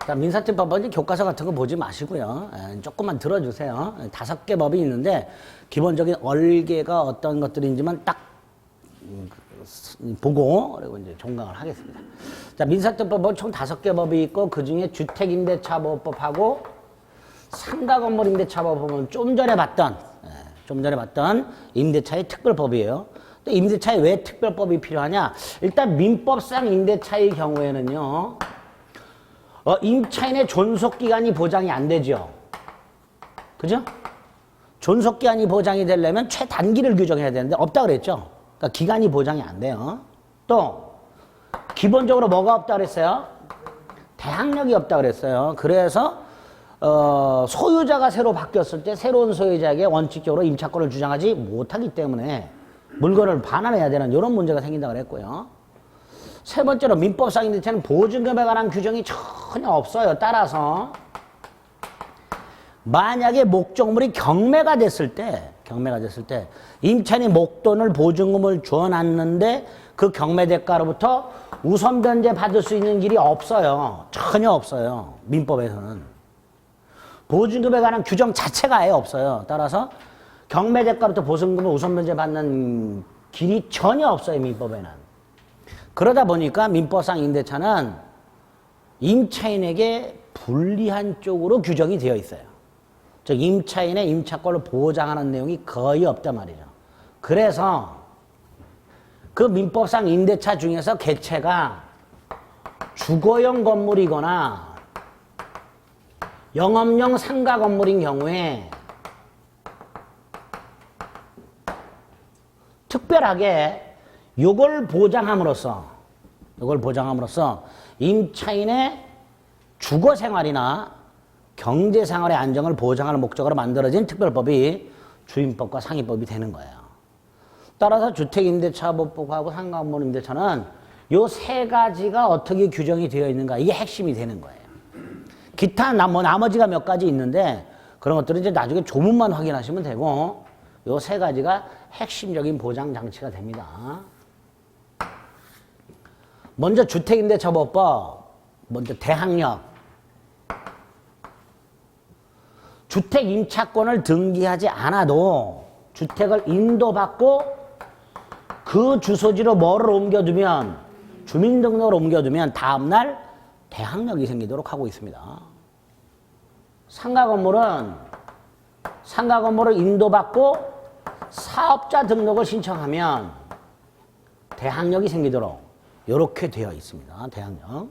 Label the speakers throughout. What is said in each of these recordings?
Speaker 1: 자, 민사집법은 교과서 같은 거 보지 마시고요. 조금만 들어주세요. 5개 법이 있는데 기본적인 얼개가 어떤 것들인지만 딱 보고 그리고 이제 종강을 하겠습니다. 자, 민사집법은 총 5개 법이 있고 그 중에 주택임대차보호법하고 상가건물임대차보호법은 좀 전에 봤던 임대차의 특별법이에요. 또 임대차에 왜 특별법이 필요하냐? 일단 민법상 임대차의 경우에는요. 임차인의 존속기간이 보장이 안 되죠. 그죠? 존속기간이 보장이 되려면 최단기를 규정해야 되는데 없다 그랬죠. 그러니까 기간이 보장이 안 돼요. 또 기본적으로 뭐가 없다 그랬어요? 대항력이 없다 그랬어요. 그래서 소유자가 새로 바뀌었을 때 새로운 소유자에게 원칙적으로 임차권을 주장하지 못하기 때문에 물건을 반환해야 되는 이런 문제가 생긴다 그랬고요. 세 번째로 민법상 임대차는 보증금에 관한 규정이 전혀 없어요. 따라서 만약에 목적물이 경매가 됐을 때 임차인이 목돈을 보증금을 줘놨는데 그 경매 대가로부터 우선 변제 받을 수 있는 길이 없어요. 전혀 없어요. 민법에서는. 보증금에 관한 규정 자체가 아예 없어요. 따라서 경매 대가로부터 보증금을 우선 변제 받는 길이 전혀 없어요. 민법에는. 그러다 보니까 민법상 임대차는 임차인에게 불리한 쪽으로 규정이 되어 있어요. 즉 임차인의 임차권을 보장하는 내용이 거의 없단 말이죠. 그래서 그 민법상 임대차 중에서 객체가 주거용 건물이거나 영업용 상가 건물인 경우에 특별하게 요걸 보장함으로써 임차인의 주거 생활이나 경제 생활의 안정을 보장하는 목적으로 만들어진 특별법이 주임법과 상위법이 되는 거예요. 따라서 주택임대차보호법하고 상가건물임대차는 요 세 가지가 어떻게 규정이 되어 있는가 이게 핵심이 되는 거예요. 기타 나머지가 몇 가지 있는데 그런 것들은 이제 나중에 조문만 확인하시면 되고 요 세 가지가 핵심적인 보장 장치가 됩니다. 먼저 주택임대차보호법, 먼저 대항력. 주택 임차권을 등기하지 않아도 주택을 인도받고 그 주소지로 뭐를 옮겨두면 주민등록을 옮겨두면 다음날 대항력이 생기도록 하고 있습니다. 상가건물을 인도받고 사업자 등록을 신청하면 대항력이 생기도록 이렇게 되어 있습니다. 대항력.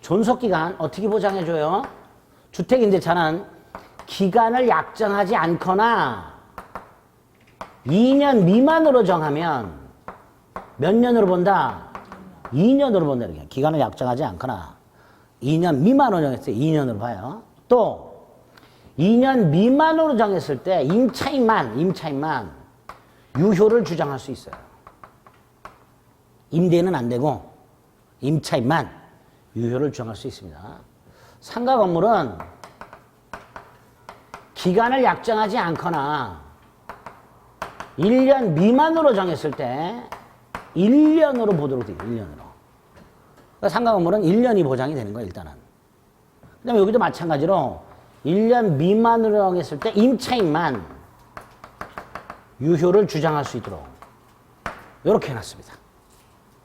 Speaker 1: 존속기간 어떻게 보장해줘요? 주택임대차는 기간을 약정하지 않거나 2년 미만으로 정하면 몇 년으로 본다? 2년으로 본다. 이렇게. 기간을 약정하지 않거나 2년 미만으로 정했어요. 2년으로 봐요. 또 2년 미만으로 정했을 때 임차인만 유효를 주장할 수 있어요. 임대는 안 되고 임차인만 유효를 주장할 수 있습니다. 상가 건물은 기간을 약정하지 않거나 1년 미만으로 정했을 때 1년으로 보도록 돼요. 1년으로. 그러니까 상가 건물은 1년이 보장이 되는 거예요. 일단은. 그 다음에 여기도 마찬가지로 1년 미만으로 정했을 때 임차인만 유효를 주장할 수 있도록 이렇게 해놨습니다.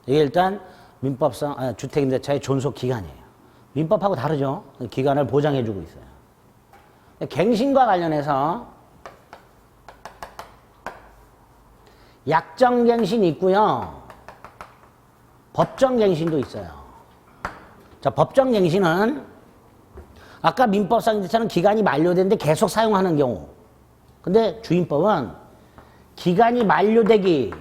Speaker 1: 이게 일단 민법상 주택임대차의 존속기간이에요. 민법하고 다르죠. 기간을 보장해주고 있어요. 갱신과 관련해서 약정갱신이 있고요. 법정갱신도 있어요. 자, 법정갱신은 아까 민법상 임대차는 기간이 만료됐는데 계속 사용하는 경우. 근데 주임법은 기간이 만료되기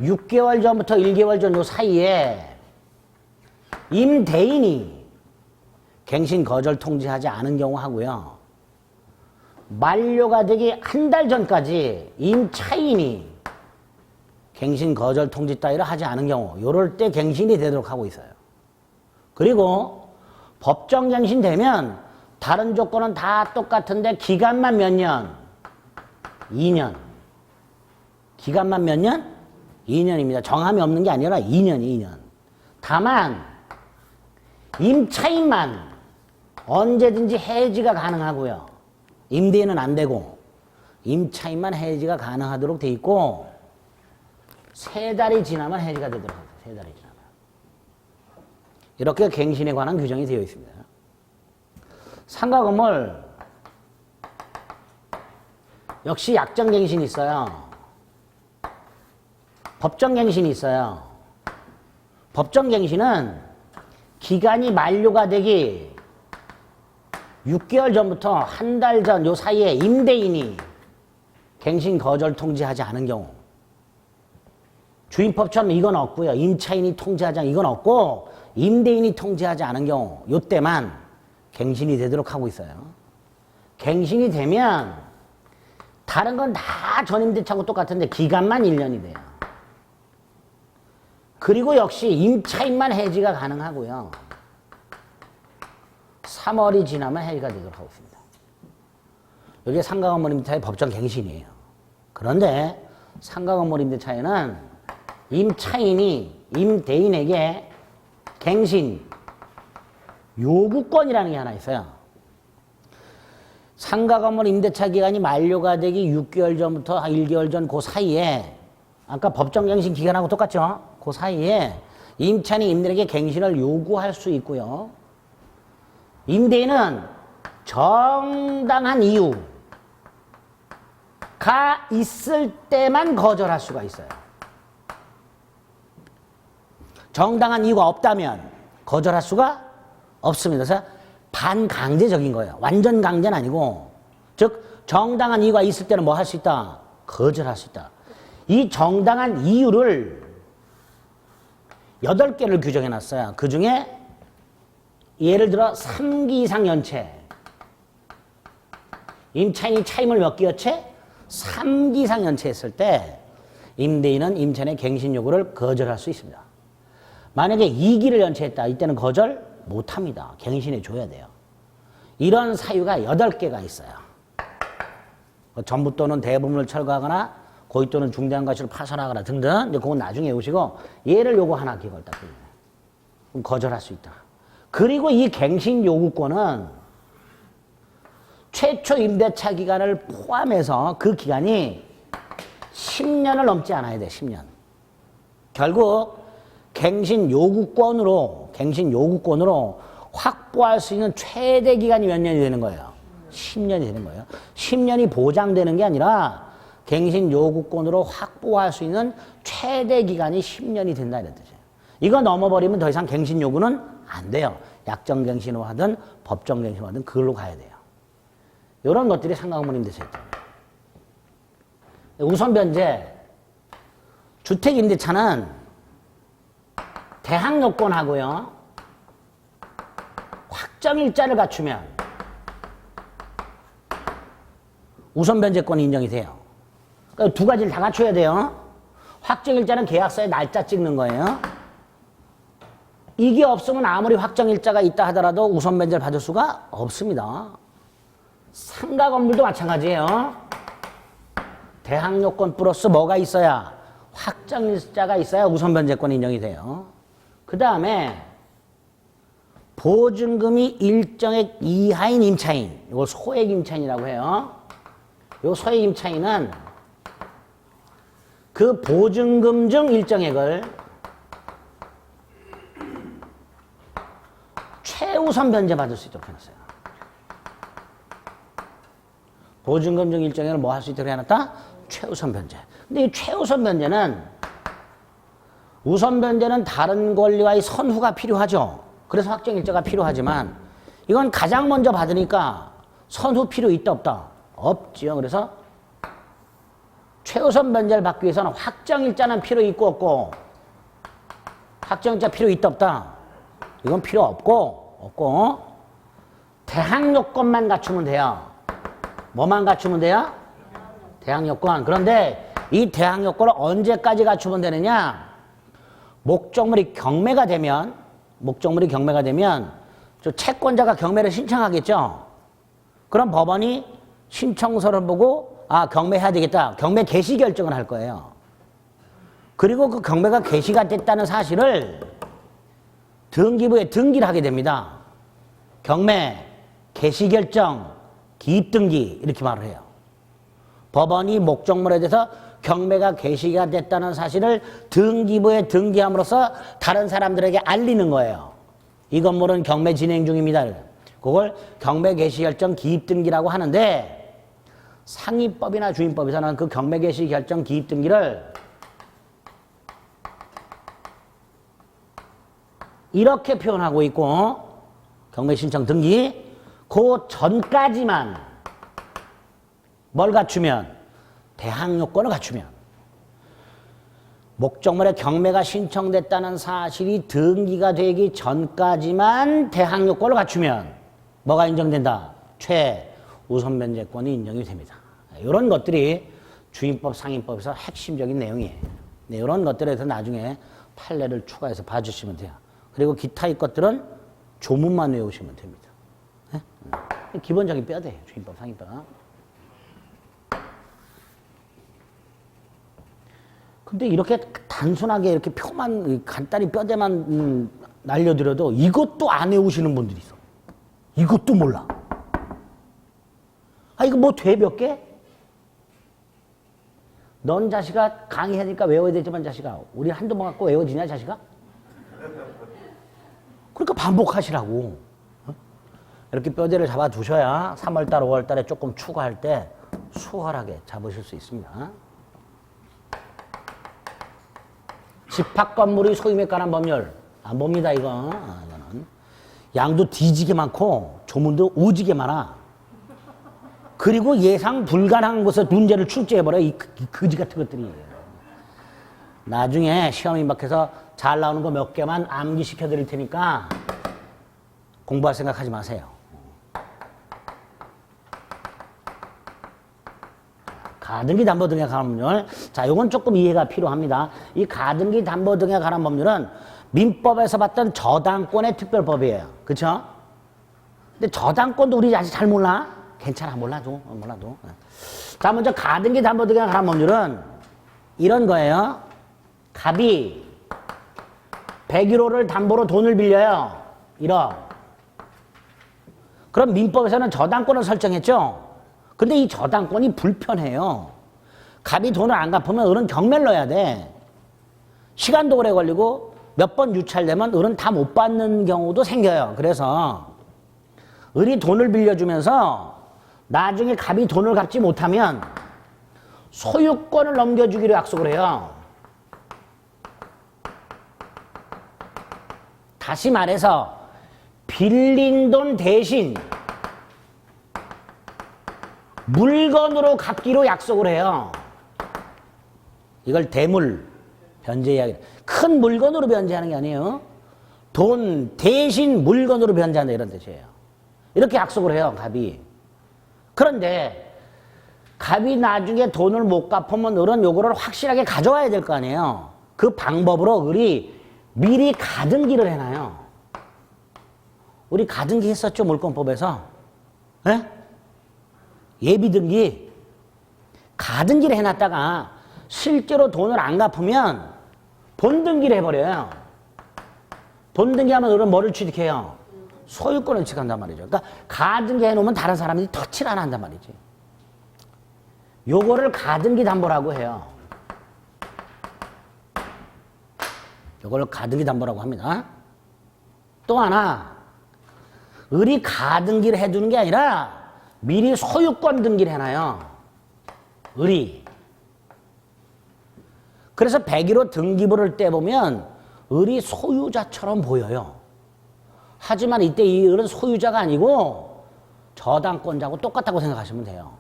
Speaker 1: 6개월 전부터 1개월 전 요 사이에 임대인이 갱신 거절 통지하지 않은 경우 하고요. 만료가 되기 한 달 전까지 임차인이 갱신 거절 통지 따위를 하지 않은 경우 요럴 때 갱신이 되도록 하고 있어요. 그리고 법정 갱신 되면 다른 조건은 다 똑같은데 기간만 몇 년? 2년. 기간만 몇 년? 2년입니다. 정함이 없는 게 아니라 2년이 2년. 다만 임차인만 언제든지 해지가 가능하고요. 임대인은 안 되고 임차인만 해지가 가능하도록 돼 있고 3달이 지나면 해지가 되도록 합니다. 3달이 지나면. 이렇게 갱신에 관한 규정이 되어 있습니다. 상가 건물 역시 약정갱신이 있어요. 법정갱신이 있어요. 법정갱신은 기간이 만료가 되기 6개월 전부터 한 달 전 요 사이에 임대인이 갱신 거절 통지하지 않은 경우, 주임법처럼 이건 없고요. 임차인이 통지하지 않은 이건 없고 임대인이 통지하지 않은 경우 요때만 갱신이 되도록 하고 있어요. 갱신이 되면 다른 건 다 전임대차하고 똑같은데 기간만 1년이 돼요. 그리고 역시 임차인만 해지가 가능하고요. 3월이 지나면 해지가 되도록 하고 있습니다. 이게 상가 건물 임대차의 법정 갱신이에요. 그런데 상가 건물 임대차에는 임차인이 임대인에게 갱신 요구권이라는 게 하나 있어요. 상가 건물 임대차 기간이 만료가 되기 6개월 전부터 1개월 전 그 사이에 아까 법정 갱신 기간하고 똑같죠? 그 사이에 임차인이 임대인에게 갱신을 요구할 수 있고요. 임대인은 정당한 이유가 있을 때만 거절할 수가 있어요. 정당한 이유가 없다면 거절할 수가 없습니다. 그래서 반강제적인 거예요. 완전 강제는 아니고, 즉 정당한 이유가 있을 때는 뭐 할 수 있다? 거절할 수 있다. 이 정당한 이유를 8개를 규정해 놨어요. 그 중에 예를 들어 3기 이상 연체, 임차인이 차임을 몇 개월째? 3기 이상 연체했을 때 임대인은 임차인의 갱신 요구를 거절할 수 있습니다. 만약에 2기를 연체했다. 이때는 거절 못합니다. 갱신해 줘야 돼요. 이런 사유가 8개가 있어요. 전부 또는 대부분을 철거하거나 고의 또는 중대한 가치를 파손하거나 등등. 이제 그건 나중에 외우시고 얘를 요거 하나 기억을 딱 해요. 그럼 거절할 수 있다. 그리고 이 갱신 요구권은 최초 임대차 기간을 포함해서 그 기간이 10년을 넘지 않아야 돼. 10년. 결국 갱신 요구권으로 확보할 수 있는 최대 기간이 몇 년이 되는 거예요? 10년이 되는 거예요. 10년이 보장되는 게 아니라 갱신 요구권으로 확보할 수 있는 최대 기간이 10년이 된다 이런 뜻이에요. 이거 넘어버리면 더 이상 갱신 요구는 안 돼요. 약정 갱신을 하든 법정 갱신을 하든 그걸로 가야 돼요. 이런 것들이 상가 건물 임대차 있다. 우선 변제 주택 임대차는 대항 요건하고요. 확정일자를 갖추면 우선 변제권이 인정이 돼요. 그러니까 두 가지를 다 갖춰야 돼요. 확정일자는 계약서에 날짜 찍는 거예요. 이게 없으면 아무리 확정일자가 있다 하더라도 우선 변제를 받을 수가 없습니다. 상가 건물도 마찬가지예요. 대항 요건 플러스 뭐가 있어야? 확정일자가 있어야 우선 변제권이 인정이 돼요. 그 다음에 보증금이 일정액 이하인 임차인, 이걸 소액 임차인이라고 해요. 이 소액 임차인은 그 보증금 중 일정액을 최우선 변제 받을 수 있도록 해놨어요. 보증금 중 일정액을 뭐 할 수 있도록 해놨다? 최우선 변제. 근데 이 최우선 변제는 우선 변제는 다른 권리와의 선후가 필요하죠. 그래서 확정일자가 필요하지만 이건 가장 먼저 받으니까 선후 필요 있다 없다? 없지요. 그래서 최우선 변제를 받기 위해서는 확정일자는 필요 있고 없고, 확정일자 필요 있다 없다? 이건 필요 없고 대항 요건만 갖추면 돼요. 뭐만 갖추면 돼요? 대항 요건. 그런데 이 대항 요건을 언제까지 갖추면 되느냐? 목적물이 경매가 되면 저 채권자가 경매를 신청하겠죠. 그럼 법원이 신청서를 보고 경매해야 되겠다. 경매 개시 결정을 할 거예요. 그리고 그 경매가 개시가 됐다는 사실을 등기부에 등기를 하게 됩니다. 경매, 개시결정, 기입등기 이렇게 말을 해요. 법원이 목적물에 대해서 경매가 개시가 됐다는 사실을 등기부에 등기함으로써 다른 사람들에게 알리는 거예요. 이 건물은 경매 진행 중입니다. 그걸 경매 개시결정 기입등기라고 하는데 상위법이나 주임법에서는 그 경매 개시결정 기입등기를 이렇게 표현하고 있고 경매 신청 등기 그 전까지만 뭘 갖추면 대항 요건을 갖추면 목적물에 경매가 신청됐다는 사실이 등기가 되기 전까지만 대항 요건을 갖추면 뭐가 인정된다? 최우선 변제권이 인정이 됩니다. 이런 것들이 주임법 상임법에서 핵심적인 내용이에요. 네, 이런 것들에서 나중에 판례를 추가해서 봐주시면 돼요. 그리고 기타의 것들은 조문만 외우시면 됩니다. 네? 기본적인 뼈대예요. 주임법 상임법. 근데 이렇게 단순하게 이렇게 표만 간단히 뼈대만 날려드려도 이것도 안 외우시는 분들이 있어. 이것도 몰라. 아 이거 뭐 돼 몇 개? 넌 자식아 강의하니까 외워야 되지만 자식아 우리 한두 번 갖고 외워지냐 자식아? 그러니까 반복하시라고. 이렇게 뼈대를 잡아두셔야 3월달 5월달에 조금 추가할 때 수월하게 잡으실 수 있습니다. 집합 건물이 소유에 관한 법률 안 봅니다 이거. 이거는 양도 뒤지게 많고 조문도 오지게 많아. 그리고 예상 불가능한 곳에 문제를 출제해버려 이 거지 같은 것들이. 나중에 시험 임박해서 잘 나오는 거 몇 개만 암기시켜 드릴 테니까 공부할 생각하지 마세요. 가등기 담보 등에 관한 법률. 자, 요건 조금 이해가 필요합니다. 이 가등기 담보 등에 관한 법률은 민법에서 봤던 저당권의 특별법이에요. 그쵸? 근데 저당권도 우리 아직 잘 몰라? 괜찮아, 몰라도. 자, 먼저 가등기 담보 등에 관한 법률은 이런 거예요. 갑이 101호를 담보로 돈을 빌려요. 1억. 그럼 민법에서는 저당권을 설정했죠? 근데 이 저당권이 불편해요. 갑이 돈을 안 갚으면 을은 경매를 넣어야 돼. 시간도 오래 걸리고 몇 번 유찰되면 을은 다 못 받는 경우도 생겨요. 그래서 을이 돈을 빌려주면서 나중에 갑이 돈을 갚지 못하면 소유권을 넘겨주기로 약속을 해요. 다시 말해서 빌린 돈 대신 물건으로 갚기로 약속을 해요. 이걸 대물 변제 이야기. 큰 물건으로 변제하는 게 아니에요. 돈 대신 물건으로 변제한다 이런 뜻이에요. 이렇게 약속을 해요, 갑이. 그런데 갑이 나중에 돈을 못 갚으면 을은 요거를 확실하게 가져와야 될 거 아니에요. 그 방법으로 을이 미리 가등기를 해놔요. 우리 가등기 했었죠, 물권법에서. 네? 예비등기. 가등기를 해놨다가 실제로 돈을 안 갚으면 본등기를 해버려요. 본등기하면 을은 뭐를 취득해요? 소유권을 취득한단 말이죠. 그러니까 가등기 해놓으면 다른 사람들이 터치를 안 한단 말이지. 요거를 가등기 담보라고 해요. 요걸 가등기 담보라고 합니다. 또 하나, 을이 가등기를 해두는 게 아니라 미리 소유권 등기를 해놔요. 을이. 그래서 101호 등기부를 떼보면 을이 소유자처럼 보여요. 하지만 이때 이 을은 소유자가 아니고 저당권자하고 똑같다고 생각하시면 돼요.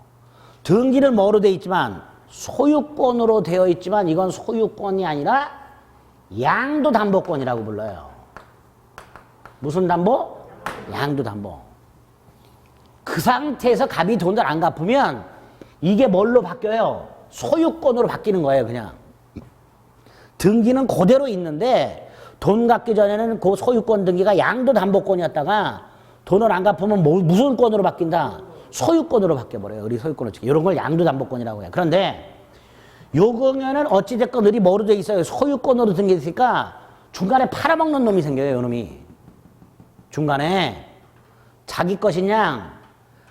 Speaker 1: 등기는 뭐로 되어 있지만 소유권으로 되어 있지만 이건 소유권이 아니라 양도담보권이라고 불러요. 무슨 담보? 양도담보. 그 상태에서 갑이 돈을 안 갚으면 이게 뭘로 바뀌어요? 소유권으로 바뀌는 거예요, 그냥. 등기는 그대로 있는데 돈 갚기 전에는 그 소유권 등기가 양도담보권이었다가 돈을 안 갚으면 무슨 권으로 바뀐다? 소유권으로 바뀌어버려요. 을이 소유권을 지켜. 이런 걸 양도담보권이라고 해요. 그런데 요 경우에는 어찌됐건 을이 뭐로 돼 있어요? 소유권으로 등기했으니까 중간에 팔아먹는 놈이 생겨요, 요놈이. 중간에 자기 것이냐,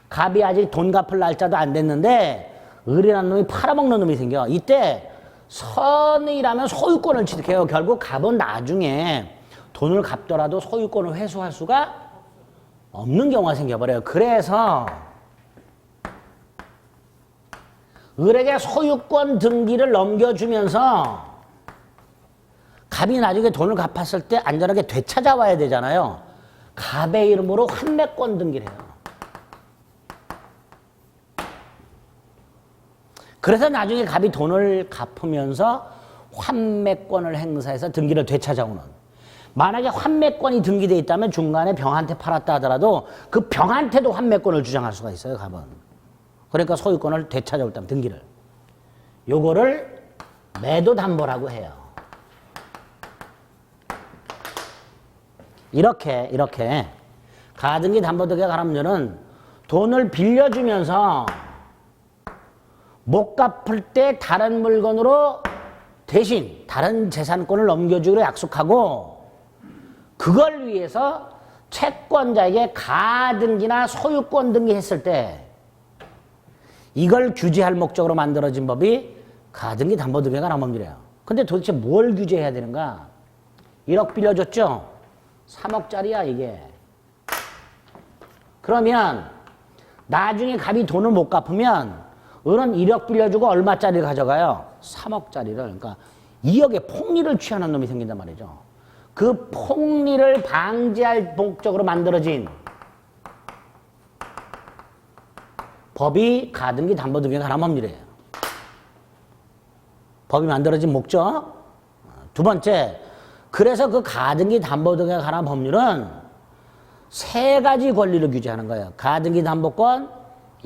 Speaker 1: 갑이 아직 돈 갚을 날짜도 안 됐는데 을이라는 놈이 팔아먹는 놈이 생겨. 이때 선이라면 소유권을 취득해요. 결국 갑은 나중에 돈을 갚더라도 소유권을 회수할 수가 없는 경우가 생겨버려요. 그래서 을에게 소유권 등기를 넘겨주면서 갑이 나중에 돈을 갚았을 때 안전하게 되찾아와야 되잖아요. 갑의 이름으로 환매권 등기를 해요. 그래서 나중에 갑이 돈을 갚으면서 환매권을 행사해서 등기를 되찾아오는. 만약에 환매권이 등기되어 있다면 중간에 병한테 팔았다 하더라도 그 병한테도 환매권을 주장할 수가 있어요, 갑은. 그러니까 소유권을 되찾아올 때 등기를. 요거를 매도담보라고 해요. 이렇게 가등기 담보등기 가람률은 돈을 빌려주면서 못 갚을 때 다른 물건으로 대신 다른 재산권을 넘겨주기로 약속하고 그걸 위해서 채권자에게 가등기나 소유권 등기했을 때 이걸 규제할 목적으로 만들어진 법이 가등기 담보등기가 가람법률이에요. 근데 도대체 뭘 규제해야 되는가? 1억 빌려줬죠? 3억짜리야 이게. 그러면 나중에 갑이 돈을 못 갚으면 을은 1억 빌려주고 얼마짜리를 가져가요? 3억짜리를. 그러니까 2억의 폭리를 취하는 놈이 생긴단 말이죠. 그 폭리를 방지할 목적으로 만들어진 법이 가등기 담보등기가 가람법률이에요. 법이 만들어진 목적. 두 번째, 그래서 그 가등기 담보등기가 관한 법률은 세 가지 권리를 규제하는 거예요. 가등기 담보권,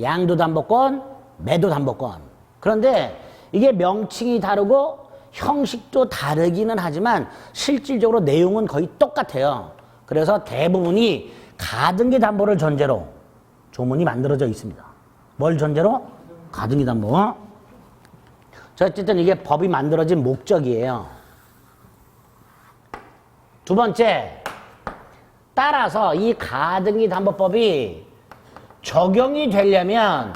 Speaker 1: 양도 담보권, 매도 담보권. 그런데 이게 명칭이 다르고 형식도 다르기는 하지만 실질적으로 내용은 거의 똑같아요. 그래서 대부분이 가등기 담보를 전제로 조문이 만들어져 있습니다. 뭘 전제로? 가등기 담보. 자, 어쨌든 이게 법이 만들어진 목적이에요. 두 번째, 따라서 이 가등기 담보법이 적용이 되려면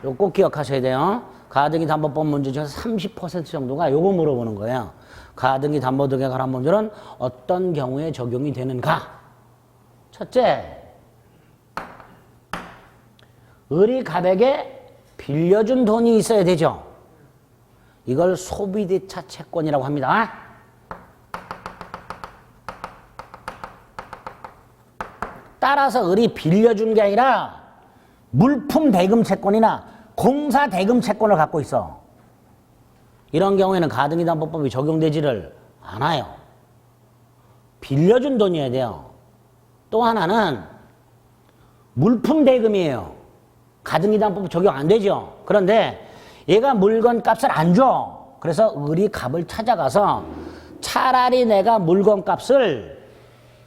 Speaker 1: 이거 꼭 기억하셔야 돼요. 가등기 담보법 문제 중에서 30% 정도가 요거 물어보는 거예요. 가등기 담보등기에 관한 문제는 어떤 경우에 적용이 되는가? 첫째, 을이 갑에게 빌려준 돈이 있어야 되죠. 이걸 소비대차 채권이라고 합니다. 따라서 을이 빌려준 게 아니라 물품 대금 채권이나 공사 대금 채권을 갖고 있어. 이런 경우에는 가등기 담보법이 적용되지를 않아요. 빌려준 돈이어야 돼요. 또 하나는 물품 대금이에요. 가등기 담보법 적용 안 되죠. 그런데 얘가 물건 값을 안 줘. 그래서 을이 갑을 찾아가서 차라리 내가 물건 값을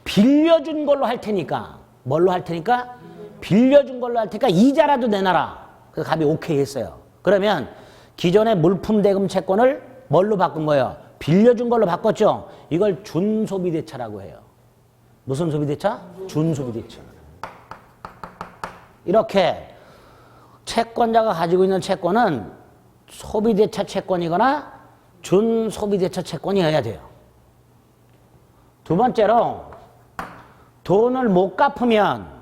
Speaker 1: 빌려준 걸로 할 테니까. 뭘로 할 테니까? 빌려준 걸로 할 테니까 이자라도 내놔라. 그래서 갑이 오케이 했어요. 그러면 기존의 물품 대금 채권을 뭘로 바꾼 거예요? 빌려준 걸로 바꿨죠. 이걸 준소비대차라고 해요. 무슨 소비대차? 준소비대차. 이렇게 채권자가 가지고 있는 채권은 소비대차 채권이거나 준소비대차 채권이어야 돼요. 두 번째로 돈을 못 갚으면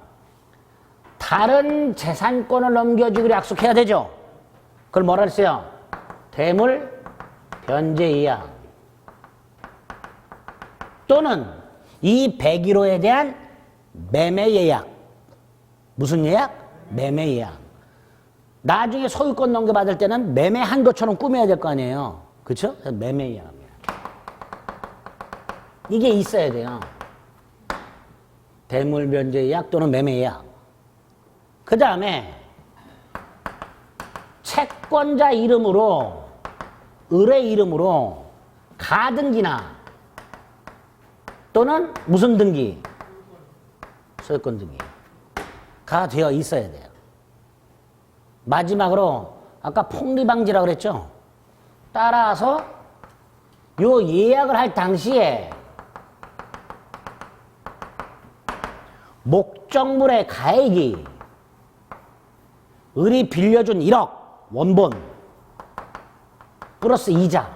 Speaker 1: 다른 재산권을 넘겨주기로 약속해야 되죠. 그걸 뭐라 했어요? 대물 변제 이양. 또는 이 101호에 대한 매매 예약. 무슨 예약? 매매 예약. 나중에 소유권 넘겨받을 때는 매매한 것처럼 꾸며야 될 거 아니에요. 그렇죠? 매매 예약입니다. 이게 있어야 돼요. 대물 변제 예약 또는 매매 예약. 그 다음에 채권자 이름으로 을의 이름으로 가등기나 또는 무슨 등기? 소유권 등기가 되어 있어야 돼요. 마지막으로 아까 폭리방지라고 그랬죠? 따라서 요 예약을 할 당시에 목적물의 가액이 을이 빌려준 1억 원본 플러스 이자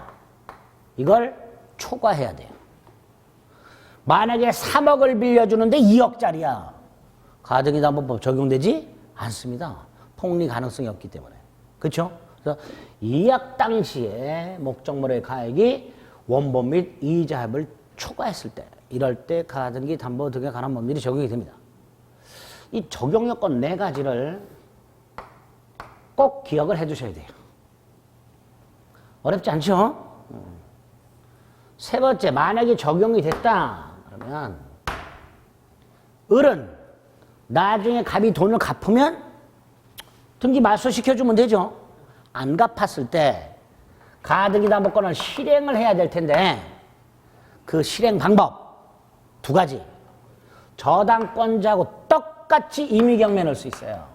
Speaker 1: 이걸 초과해야 돼요. 만약에 3억을 빌려주는데 2억짜리야. 가등기담보법 적용되지 않습니다. 폭리 가능성이 없기 때문에. 그렇죠? 그래서 예약 당시에 목적물의 가액이 원본 및 이자 합을 초과했을 때 이럴 때 가등기 담보 등에 관한 법률이 적용이 됩니다. 이 적용 요건 4가지를 꼭 기억을 해 두셔야 돼요. 어렵지 않죠? 세 번째, 만약에 적용이 됐다 그러면 을은 나중에 갑이 돈을 갚으면 등기 말소시켜주면 되죠. 안 갚았을 때 가등기담보권을 실행을 해야 될 텐데 그 실행 방법 2가지. 저당권자하고 똑같이 임의경매 넣을 수 있어요.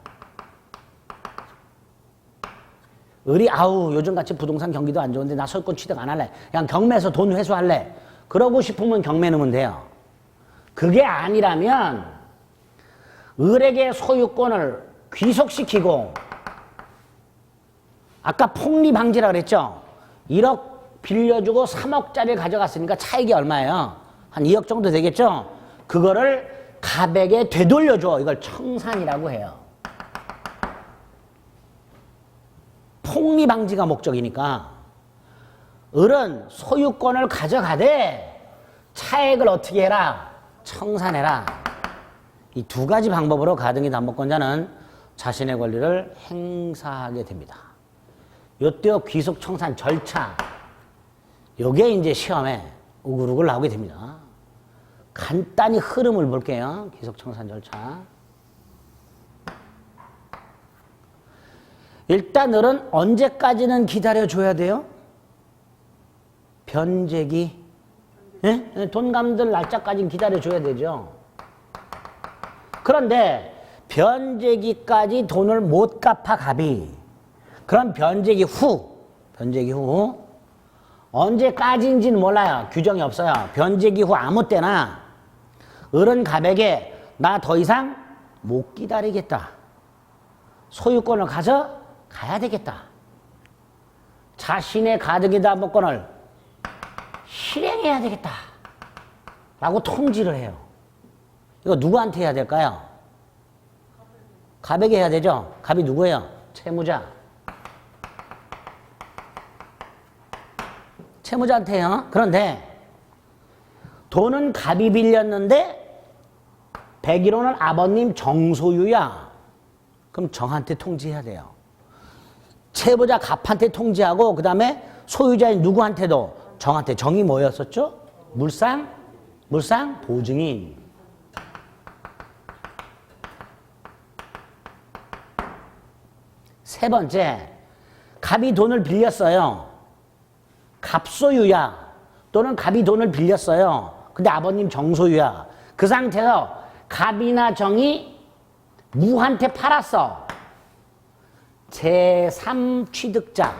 Speaker 1: 을이 아우 요즘같이 부동산 경기도 안 좋은데 나 소유권 취득 안 할래. 그냥 경매에서 돈 회수할래. 그러고 싶으면 경매 넣으면 돼요. 그게 아니라면 을에게 소유권을 귀속시키고 아까 폭리 방지라 그랬죠. 1억 빌려주고 3억짜리를 가져갔으니까 차익이 얼마예요? 한 2억 정도 되겠죠. 그거를 갑에게 되돌려줘. 이걸 청산이라고 해요. 폭리 방지가 목적이니까 을은 소유권을 가져가되 차액을 어떻게 해라? 청산해라. 이 2가지 방법으로 가등기 담보권자는 자신의 권리를 행사하게 됩니다. 요때요 귀속 청산 절차 요게 이제 시험에 우글우글 나오게 됩니다. 간단히 흐름을 볼게요. 귀속 청산 절차. 일단 을은 언제까지는 기다려줘야 돼요? 변제기. 예? 돈 갚는 날짜까지는 기다려줘야 되죠. 그런데 변제기까지 돈을 못 갚아 갑이. 그럼 변제기 후 언제까지인지는 몰라요. 규정이 없어요. 변제기 후 아무 때나 을은 갑에게 나 더 이상 못 기다리겠다. 소유권을 가져가야 되겠다. 자신의 가등기담보권을 실행해야 되겠다. 라고 통지를 해요. 이거 누구한테 해야 될까요? 갑에게 해야 되죠. 갑이 누구예요? 채무자. 채무자한테요. 그런데 돈은 갑이 빌렸는데 101호는 아버님 정소유야. 그럼 정한테 통지해야 돼요. 채무자 갑한테 통지하고 그 다음에 소유자인 누구한테도 정한테. 정이 뭐였었죠? 물상 보증인. 세 번째, 갑이 돈을 빌렸어요. 갑소유야. 또는 갑이 돈을 빌렸어요. 근데 아버님 정소유야. 그 상태에서 갑이나 정이 무한테 팔았어. 제3취득자.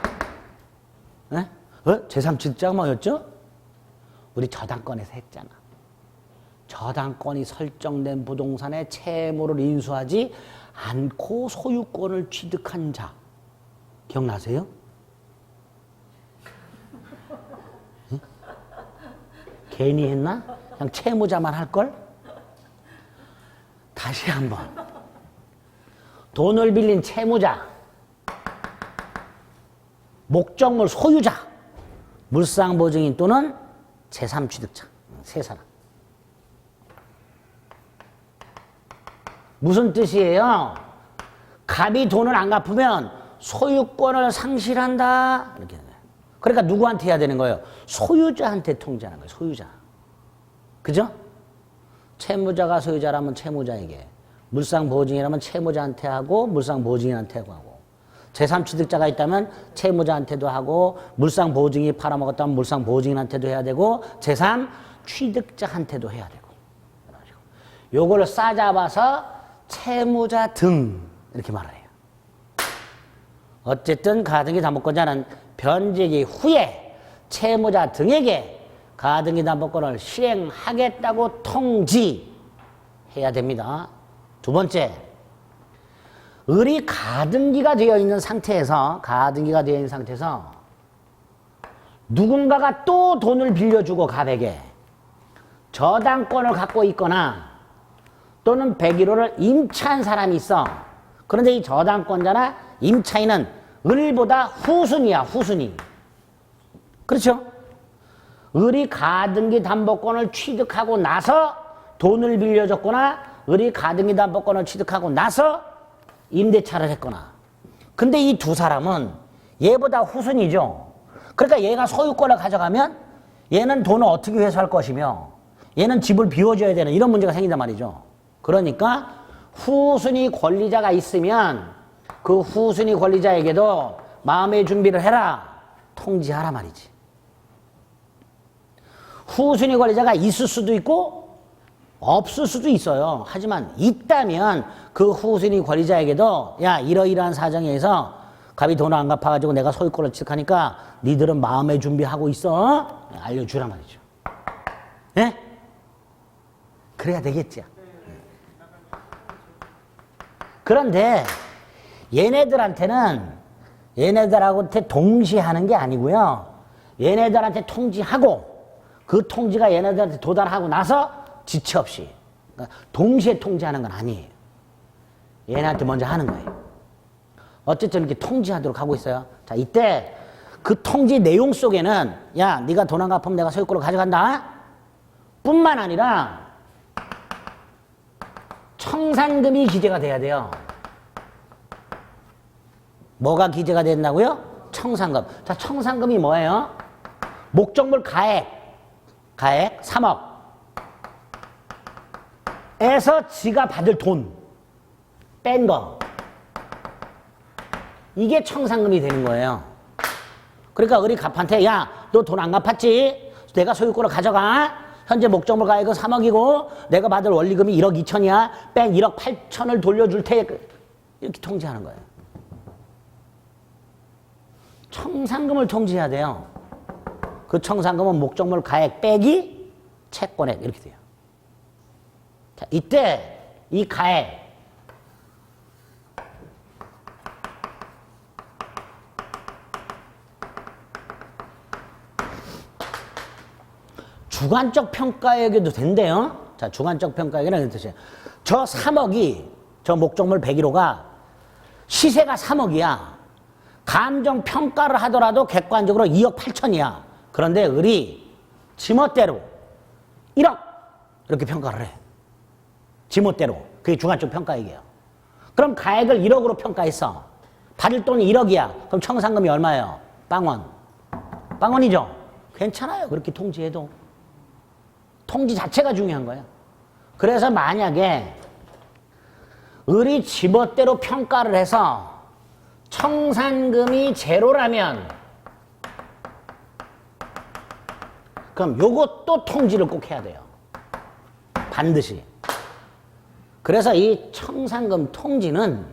Speaker 1: 네? 제3취득자가 뭐였죠? 우리 저당권에서 했잖아. 저당권이 설정된 부동산에 채무를 인수하지 않고 소유권을 취득한 자. 기억나세요? 응? 괜히 했나? 그냥 채무자만 할걸? 다시 한번. 돈을 빌린 채무자, 목적물 소유자, 물상보증인 또는 제3취득자. 세 사람. 무슨 뜻이에요? 갑이 돈을 안 갚으면 소유권을 상실한다. 이렇게. 그러니까 누구한테 해야 되는 거예요? 소유자한테 통지하는 거예요. 소유자. 그죠? 채무자가 소유자라면 채무자에게, 물상보증이라면 채무자한테 하고 물상보증인한테 하고, 제3취득자가 있다면 채무자한테도 하고, 물상보증이 팔아먹었다면 물상보증인한테도 해야 되고, 제3취득자한테도 해야 되고. 요걸 싸잡아서 채무자 등 이렇게 말해요. 어쨌든 가등기 담보권자는 변제기 후에 채무자 등에게 가등기 담보권을 실행하겠다고 통지해야 됩니다. 두 번째, 을이 가등기가 되어 있는 상태에서 누군가가 또 돈을 빌려주고 갑에게 저당권을 갖고 있거나 또는 101호를 임차한 사람이 있어. 그런데 이 저당권자나 임차인은 을보다 후순위야, 후순위. 그렇죠? 을이 가등기 담보권을 취득하고 나서 돈을 빌려줬거나 을이 가등기 담보권을 취득하고 나서 임대차를 했거나. 근데 이 두 사람은 얘보다 후순위죠. 그러니까 얘가 소유권을 가져가면 얘는 돈을 어떻게 회수할 것이며 얘는 집을 비워줘야 되는 이런 문제가 생긴단 말이죠. 그러니까 후순위 권리자가 있으면 그 후순위 권리자에게도 마음의 준비를 해라. 통지하라 말이지. 후순위 권리자가 있을 수도 있고 없을 수도 있어요. 하지만 있다면 그 후순위 권리자에게도 야, 이러이러한 사정에 의해서 갑이 돈을 안 갚아가지고 내가 소유권을 취득하니까 니들은 마음의 준비하고 있어. 알려주라 말이죠. 예? 그래야 되겠죠. 그런데 얘네들한테 동시에 하는 게 아니고요. 얘네들한테 통지하고 그 통지가 얘네들한테 도달하고 나서 지체 없이. 그러니까 동시에 통지하는 건 아니에요. 얘네한테 먼저 하는 거예요. 어쨌든 이렇게 통지하도록 하고 있어요. 자, 이때 그 통지 내용 속에는 야, 네가 돈 안 갚으면 내가 소유권을 가져간다. 뿐만 아니라 청산금이 기재가 돼야 돼요. 뭐가 기재가 된다고요? 청산금. 자, 청산금이 뭐예요? 목적물 가액 3억 에서 지가 받을 돈 뺀 거. 이게 청산금이 되는 거예요. 그러니까 을이 갑한테 야, 너 돈 안 갚았지? 내가 소유권을 가져가. 현재 목적물 가액은 3억이고 내가 받을 원리금이 1억 2천이야. 뺀 1억 8천을 돌려줄 테니까 이렇게 통지하는 거예요. 청산금을 통지해야 돼요. 그 청산금은 목적물 가액 빼기 채권액 이렇게 돼요. 자, 이때 이 가액 주관적 평가액에도 된대요. 자, 주관적 평가액이라는 이런 뜻이에요. 저 3억이, 저 목적물 101호가 시세가 3억이야. 감정 평가를 하더라도 객관적으로 2억 8천이야. 그런데 을이 지멋대로 1억 이렇게 평가를 해. 지멋대로. 그게 주관적 평가액이에요. 그럼 가액을 1억으로 평가했어. 받을 돈이 1억이야. 그럼 청산금이 얼마예요? 빵원이죠? 괜찮아요. 그렇게 통지해도. 통지 자체가 중요한 거예요. 그래서 만약에 을이 지멋대로 평가를 해서 청산금이 제로라면 그럼 요것도 통지를 꼭 해야 돼요. 반드시. 그래서 이 청산금 통지는,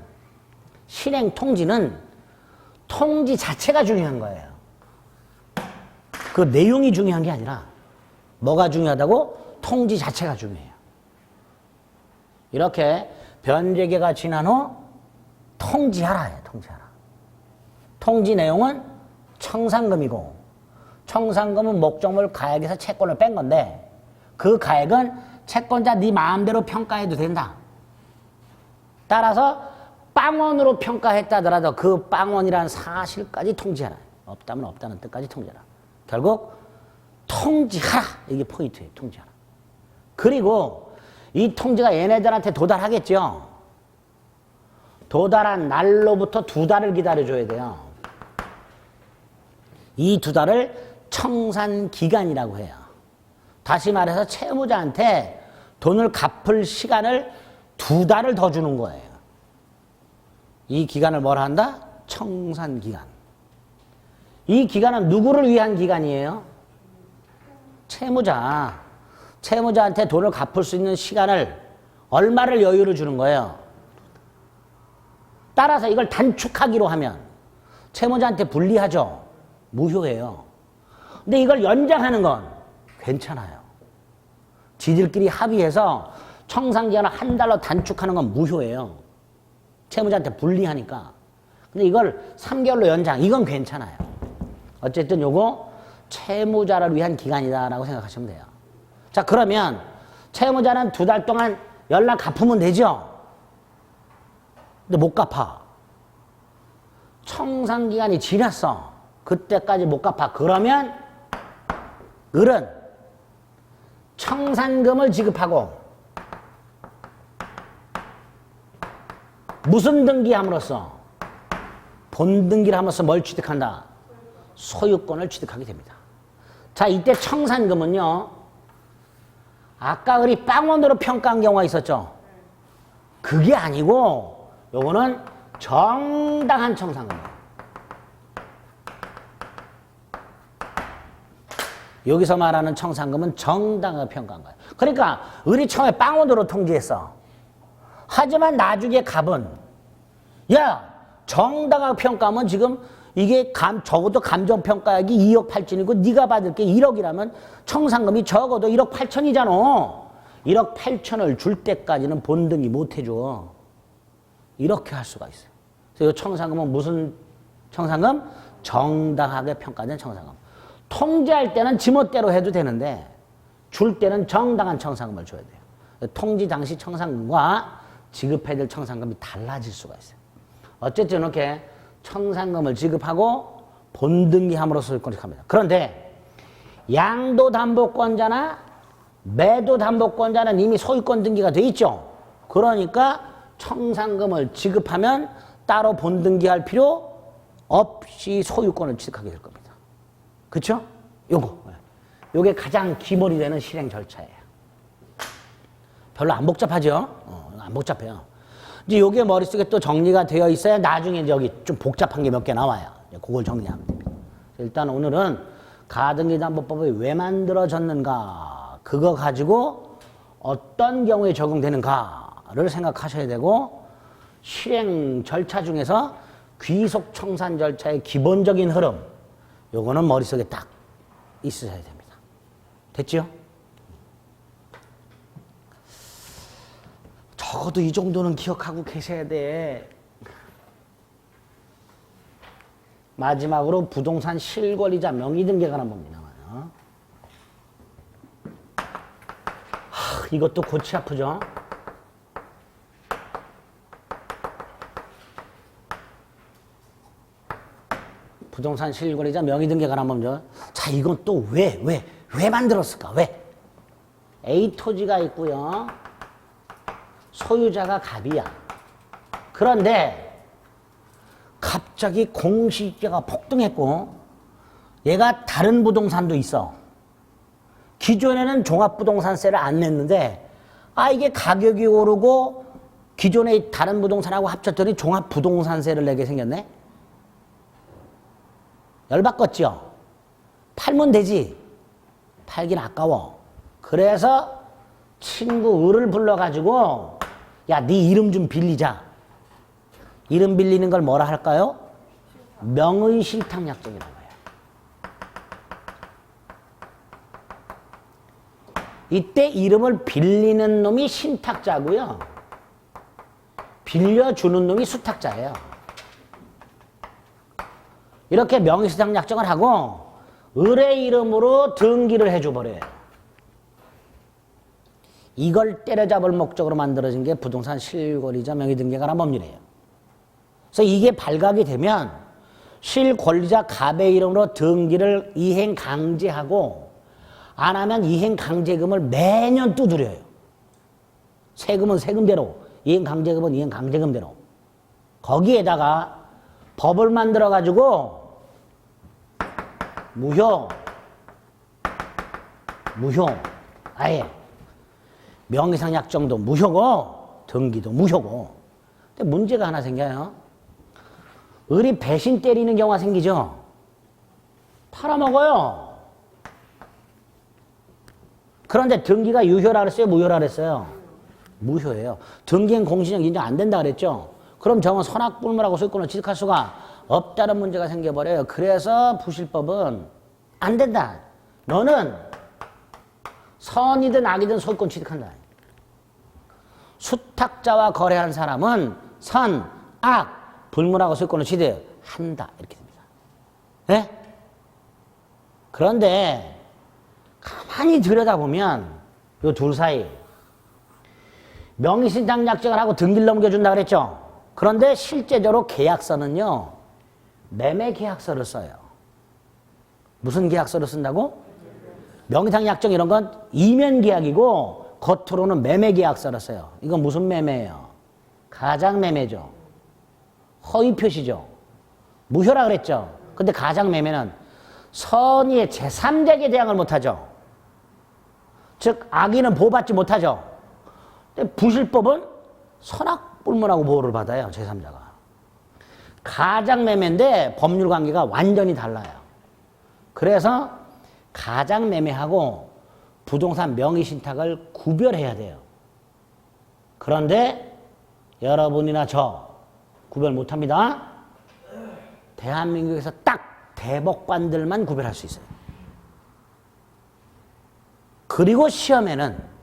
Speaker 1: 실행 통지는 통지 자체가 중요한 거예요. 그 내용이 중요한 게 아니라 뭐가 중요하다고? 통지 자체가 중요해요. 이렇게 변제기가 지난 후 통지하라 해요. 통지하라. 통지 내용은 청산금이고 청산금은 목적물 가액에서 채권을 뺀 건데 그 가액은 채권자 네 마음대로 평가해도 된다. 따라서 빵원으로 평가했다 하더라도 그 빵원이라는 사실까지 통지하라. 없다면 없다는 뜻까지 통지하라. 결국 통지하라. 이게 포인트예요. 통지하라. 그리고 이 통지가 얘네들한테 도달하겠죠. 도달한 날로부터 2달을 기다려줘야 돼요. 이 2달을 청산기간이라고 해요. 다시 말해서 채무자한테 돈을 갚을 시간을 2달을 더 주는 거예요. 이 기간을 뭐라 한다? 청산기간. 이 기간은 누구를 위한 기간이에요? 채무자. 채무자한테 돈을 갚을 수 있는 시간을 얼마를 여유를 주는 거예요? 따라서 이걸 단축하기로 하면 채무자한테 불리하죠. 무효예요. 근데 이걸 연장하는 건 괜찮아요. 지들끼리 합의해서 청산기간을 한 달로 단축하는 건 무효예요. 채무자한테 불리하니까. 근데 이걸 3개월로 연장, 이건 괜찮아요. 어쨌든 요거 채무자를 위한 기간이다라고 생각하시면 돼요. 자, 그러면 채무자는 2달 동안 연락 갚으면 되죠? 근데 못 갚아. 청산기간이 지났어. 그때까지 못 갚아. 그러면 을은 청산금을 지급하고 무슨 등기함으로써? 본등기를 함으로써 뭘 취득한다? 소유권을 취득하게 됩니다. 자, 이때 청산금은요, 아까 우리 빵원으로 평가한 경우가 있었죠? 그게 아니고 요거는 정당한 청산금이에요. 여기서 말하는 청산금은 정당하게 평가한 거예요. 그러니까 을이 처음에 빵원으로 통지했어. 하지만 나중에 갑은 야, 정당하게 평가하면 지금 이게 적어도 감정평가액이 2억 8천이고 네가 받을 게 1억이라면 청산금이 적어도 1억 8천이잖아. 1억 8천을 줄 때까지는 본등기 못 해줘. 이렇게 할 수가 있어요. 그래서 이 청산금은 무슨 청산금? 정당하게 평가된 청산금. 통지할 때는 지멋대로 해도 되는데 줄 때는 정당한 청산금을 줘야 돼요. 통지 당시 청산금과 지급해야 될 청산금이 달라질 수가 있어요. 어쨌든 이렇게 청산금을 지급하고 본등기함으로써 소유권을 지급합니다. 그런데 양도담보권자나 매도담보권자는 이미 소유권 등기가 돼 있죠. 그러니까 청산금을 지급하면 따로 본등기할 필요 없이 소유권을 취득하게 될 겁니다. 그렇죠? 요게 가장 기본이 되는 실행 절차예요. 별로 안 복잡하죠? 안 복잡해요. 이제 요게 머릿속에 또 정리가 되어 있어야 나중에 여기 좀 복잡한 게 몇 개 나와요. 그걸 정리하면 됩니다. 일단 오늘은 가등기담보법이 왜 만들어졌는가, 그거 가지고 어떤 경우에 적용되는가를 생각하셔야 되고, 실행 절차 중에서 귀속 청산 절차의 기본적인 흐름, 요거는 머릿속에 딱 있으셔야 됩니다. 됐죠? 적어도 이 정도는 기억하고 계셔야 돼. 마지막으로 부동산 실권이자 명의등기에 관한 법이 나와요. 이것도 골치 아프죠? 부동산 실권이자 명의등기에 관한 법이죠. 자, 이건 또 왜 만들었을까? 왜? A 토지가 있고요. 소유자가 갑이야. 그런데 갑자기 공시지가가 폭등했고 얘가 다른 부동산도 있어. 기존에는 종합부동산세를 안 냈는데 이게 가격이 오르고 기존의 다른 부동산하고 합쳤더니 종합부동산세를 내게 생겼네. 열받겠죠? 팔면 되지. 팔긴 아까워. 그래서 친구 을을 불러가지고 야, 네 이름 좀 빌리자. 이름 빌리는 걸 뭐라 할까요? 명의실탁약정이라고 해요. 이때 이름을 빌리는 놈이 신탁자고요. 빌려주는 놈이 수탁자예요. 이렇게 명의실탁약정을 하고 을의 이름으로 등기를 해줘버려요. 이걸 때려잡을 목적으로 만들어진 게 부동산 실권이자 명의등기에 관한 법률이에요. 그래서 이게 발각이 되면 실권리자 갑의 이름으로 등기를 이행 강제하고 안 하면 이행 강제금을 매년 두드려요. 세금은 세금대로, 이행 강제금은 이행 강제금대로. 거기에다가 법을 만들어 가지고 무효, 아예 명의상약정도 무효고 등기도 무효고. 근데 문제가 하나 생겨요. 을이 배신 때리는 경우가 생기죠. 팔아먹어요. 그런데 등기가 유효라 그랬어요? 무효라 그랬어요? 무효예요. 등기행 공시적 인정 안 된다 그랬죠? 그럼 정은 선악불문하고 소유권을 취득할 수가 없다는 문제가 생겨버려요. 그래서 부실법은 안 된다. 너는 선이든 악이든 소유권 취득한다. 수탁자와 거래한 사람은 선, 악, 불문하고 소유권을 취득한다. 이렇게 됩니다. 네? 그런데 가만히 들여다보면 요 둘 사이 명의신탁 약정을 하고 등기를 넘겨준다 그랬죠. 그런데 실제적으로 계약서는요, 매매 계약서를 써요. 무슨 계약서를 쓴다고? 명의신탁 약정 이런 건 이면 계약이고 겉으로는 매매 계약서를 써요. 이건 무슨 매매예요? 가장 매매죠. 허위 표시죠. 무효라 그랬죠. 근데 가장 매매는 선의의 제3자에게 대항을 못하죠. 즉 악인은 보호받지 못하죠. 근데 부실법은 선악불문하고 보호를 받아요. 제3자가. 가장매매인데 법률 관계가 완전히 달라요. 그래서 가장매매하고 부동산 명의신탁을 구별해야 돼요. 그런데 여러분이나 저 구별 못합니다. 대한민국에서 딱 대법관들만 구별할 수 있어요. 그리고 시험에는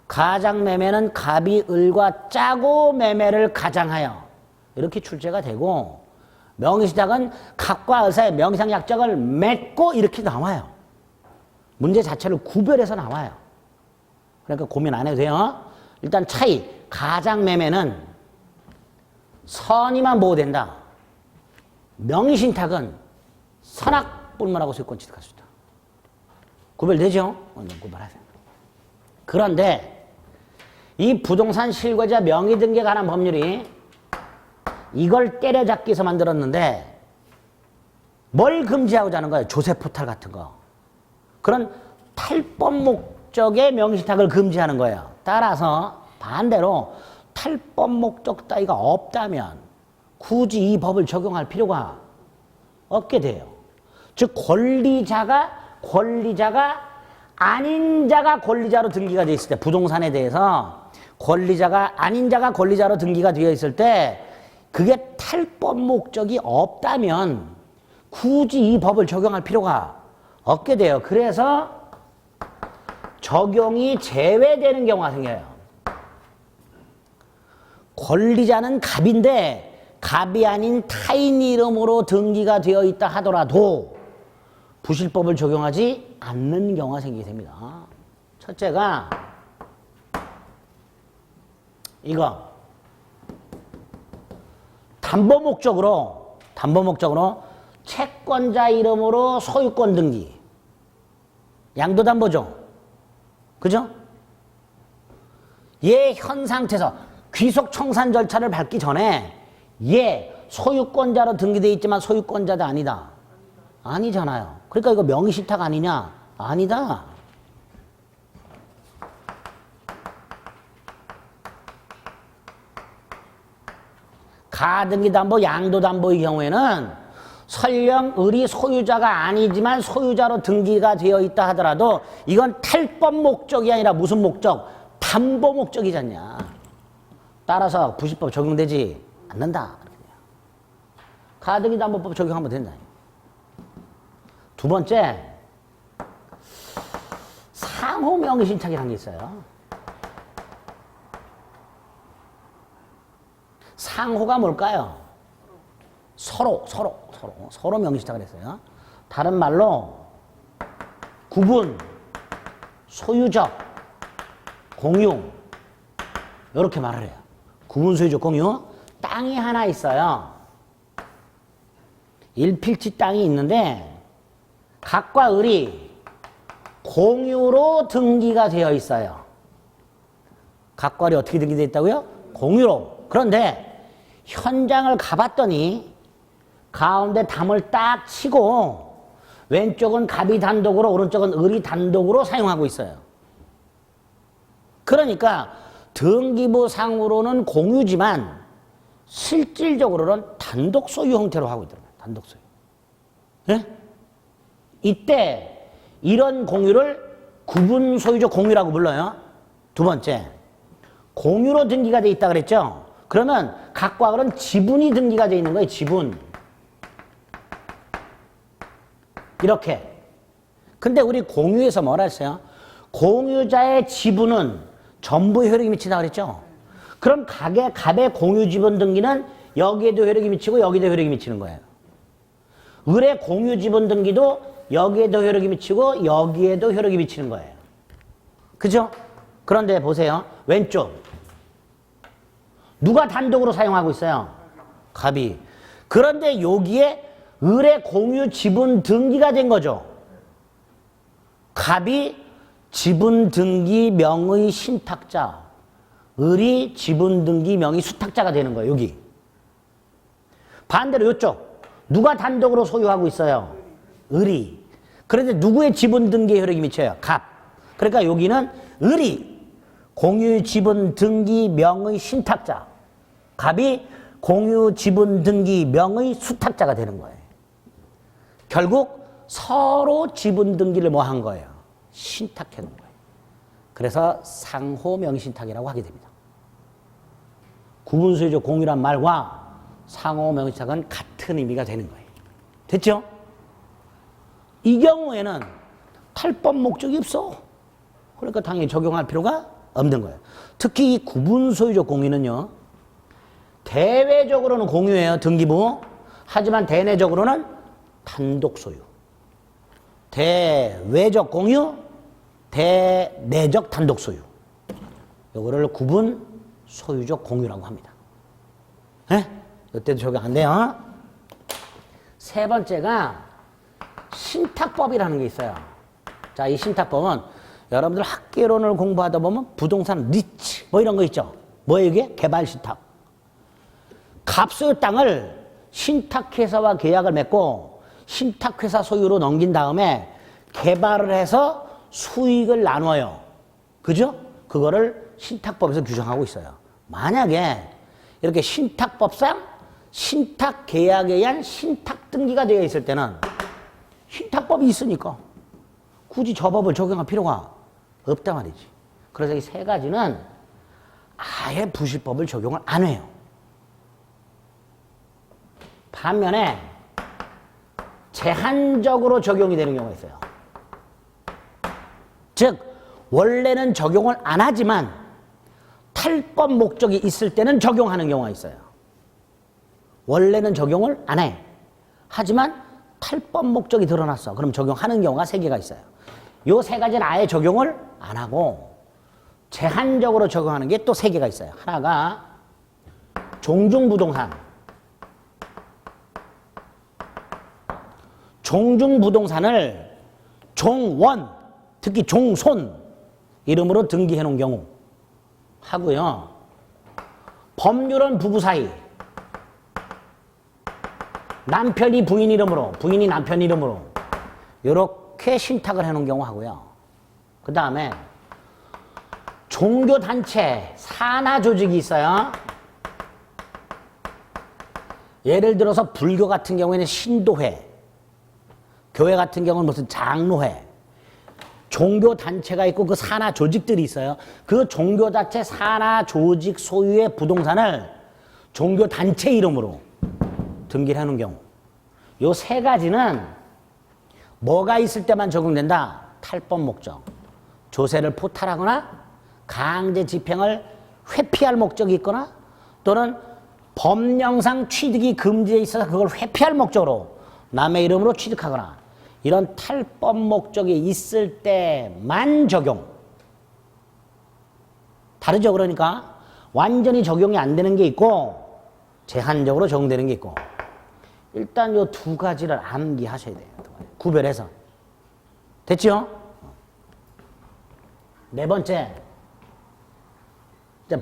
Speaker 1: 가장매매는 갑이 을과 짜고 매매를 가장하여 이렇게 출제가 되고, 명의신탁은 갑과 을 사이에 명의신탁 약정을 맺고 이렇게 나와요. 문제 자체를 구별해서 나와요. 그러니까 고민 안 해도 돼요. 일단 차이, 가장매매는 선의만 보호된다. 명의신탁은 선악불문하고 소유권 취득할 수 있다. 구별되죠? 구별하세요. 그런데 이 부동산 실거주자 명의등기에 관한 법률이 이걸 때려잡기 위해서 만들었는데 뭘 금지하고자 하는 거예요? 조세포탈 같은 거. 그런 탈법 목적의 명의신탁을 금지하는 거예요. 따라서 반대로 탈법 목적 따위가 없다면 굳이 이 법을 적용할 필요가 없게 돼요. 즉 권리자가 아닌 자가 권리자로 등기가 되어 있을 때, 부동산에 대해서 권리자가 아닌 자가 권리자로 등기가 되어 있을 때 그게 탈법 목적이 없다면 굳이 이 법을 적용할 필요가 없게 돼요. 그래서 적용이 제외되는 경우가 생겨요. 권리자는 갑인데 갑이 아닌 타인 이름으로 등기가 되어 있다 하더라도 부실법을 적용하지 않는 경우가 생기게 됩니다. 첫째가 이거 담보 목적으로 채권자 이름으로 소유권 등기, 양도담보죠. 그죠? 얘 현 상태에서 귀속 청산 절차를 밟기 전에 얘 소유권자로 등기되어 있지만 소유권자도 아니다. 아니잖아요. 그러니까 이거 명의신탁 아니냐? 아니다. 가등기담보, 양도담보의 경우에는 설령 을이 소유자가 아니지만 소유자로 등기가 되어 있다 하더라도 이건 탈법 목적이 아니라 무슨 목적? 담보 목적이지 않냐. 따라서 부실법 적용되지 않는다. 가등기담보법 적용하면 된다. 두 번째, 상호 명의신탁이라는 게 있어요. 상호가 뭘까요? 서로 명의신탁을 했어요. 다른 말로 구분, 소유적, 공유 이렇게 말을 해요. 구분, 소유적, 공유. 땅이 하나 있어요. 일필지 땅이 있는데 갑과 을이 공유로 등기가 되어 있어요. 갑과 을이 어떻게 등기되어 있다고요? 공유로. 그런데 현장을 가봤더니 가운데 담을 딱 치고 왼쪽은 갑이 단독으로 오른쪽은 을이 단독으로 사용하고 있어요. 그러니까 등기부상으로는 공유지만 실질적으로는 단독 소유 형태로 하고 있더라고요. 단독 소유. 네? 이때 이런 공유를 구분 소유적 공유라고 불러요. 두 번째, 공유로 등기가 돼 있다 그랬죠. 그러면 갑과 을은 지분이 등기가 돼 있는 거예요. 지분. 이렇게. 근데 우리 공유에서 뭐라 했어요? 공유자의 지분은 전부에 효력이 미친다고 그랬죠? 그럼 갑의 공유 지분 등기는 여기에도 효력이 미치고 여기도 효력이 미치는 거예요. 을의 공유 지분 등기도 여기에도 효력이 미치고 여기에도 효력이 미치는 거예요. 그죠? 그런데 보세요. 왼쪽. 누가 단독으로 사용하고 있어요? 갑이. 그런데 여기에 을의 공유 지분 등기가 된 거죠. 갑이 지분 등기 명의 신탁자, 을이 지분 등기 명의 수탁자가 되는 거예요. 여기. 반대로 이쪽. 누가 단독으로 소유하고 있어요? 을이. 그런데 누구의 지분 등기에 효력이 미쳐요? 갑. 그러니까 여기는 을이 공유 지분 등기 명의 신탁자, 갑이 공유 지분 등기 명의 수탁자가 되는 거예요. 결국 서로 지분 등기를 뭐 한 거예요? 신탁해 놓은 거예요. 그래서 상호 명의신탁이라고 하게 됩니다. 구분소유적 공유란 말과 상호 명의신탁은 같은 의미가 되는 거예요. 됐죠? 이 경우에는 탈법 목적이 없어. 그러니까 당연히 적용할 필요가 없는 거예요. 특히 이 구분소유적 공유는요, 대외적으로는 공유예요, 등기부. 하지만 대내적으로는 단독 소유. 대외적 공유, 대내적 단독 소유. 이거를 구분 소유적 공유라고 합니다. 예? 이때도 적용 안 돼요. 세 번째가 신탁법이라는 게 있어요. 자, 이 신탁법은 여러분들 학개론을 공부하다 보면 부동산 리츠 뭐 이런 거 있죠. 뭐예요 이게? 개발 신탁. 갑소유 땅을 신탁회사와 계약을 맺고 신탁회사 소유로 넘긴 다음에 개발을 해서 수익을 나눠요. 그죠? 그거를 신탁법에서 규정하고 있어요. 만약에 이렇게 신탁법상 신탁계약에 의한 신탁등기가 되어 있을 때는 신탁법이 있으니까 굳이 저 법을 적용할 필요가 없단 말이지. 그래서 이 세 가지는 아예 부실법을 적용을 안 해요. 반면에 제한적으로 적용이 되는 경우가 있어요. 즉 원래는 적용을 안 하지만 탈법 목적이 있을 때는 적용하는 경우가 있어요. 원래는 적용을 안 해. 하지만 탈법 목적이 드러났어. 그럼 적용하는 경우가 세 개가 있어요. 요 세 가지는 아예 적용을 안 하고 제한적으로 적용하는 게 또 세 개가 있어요. 하나가 종중부동산. 종중부동산을 종원, 특히 종손 이름으로 등기해 놓은 경우 하고요. 법률은 부부 사이. 남편이 부인 이름으로, 부인이 남편 이름으로 이렇게 신탁을 해 놓은 경우 하고요. 그 다음에 종교단체, 산하조직이 있어요. 예를 들어서 불교 같은 경우에는 신도회, 교회 같은 경우는 무슨 장로회, 종교단체가 있고 그 산하조직들이 있어요. 그 종교단체 산하조직 소유의 부동산을 종교단체 이름으로 등기를 하는 경우. 요 세 가지는 뭐가 있을 때만 적용된다? 탈법 목적. 조세를 포탈하거나 강제 집행을 회피할 목적이 있거나 또는 법령상 취득이 금지돼 있어서 그걸 회피할 목적으로 남의 이름으로 취득하거나 이런 탈법 목적이 있을 때만 적용. 다르죠? 그러니까 완전히 적용이 안 되는 게 있고 제한적으로 적용되는 게 있고 일단 요 두 가지를 암기하셔야 돼요. 구별해서. 됐죠? 네 번째,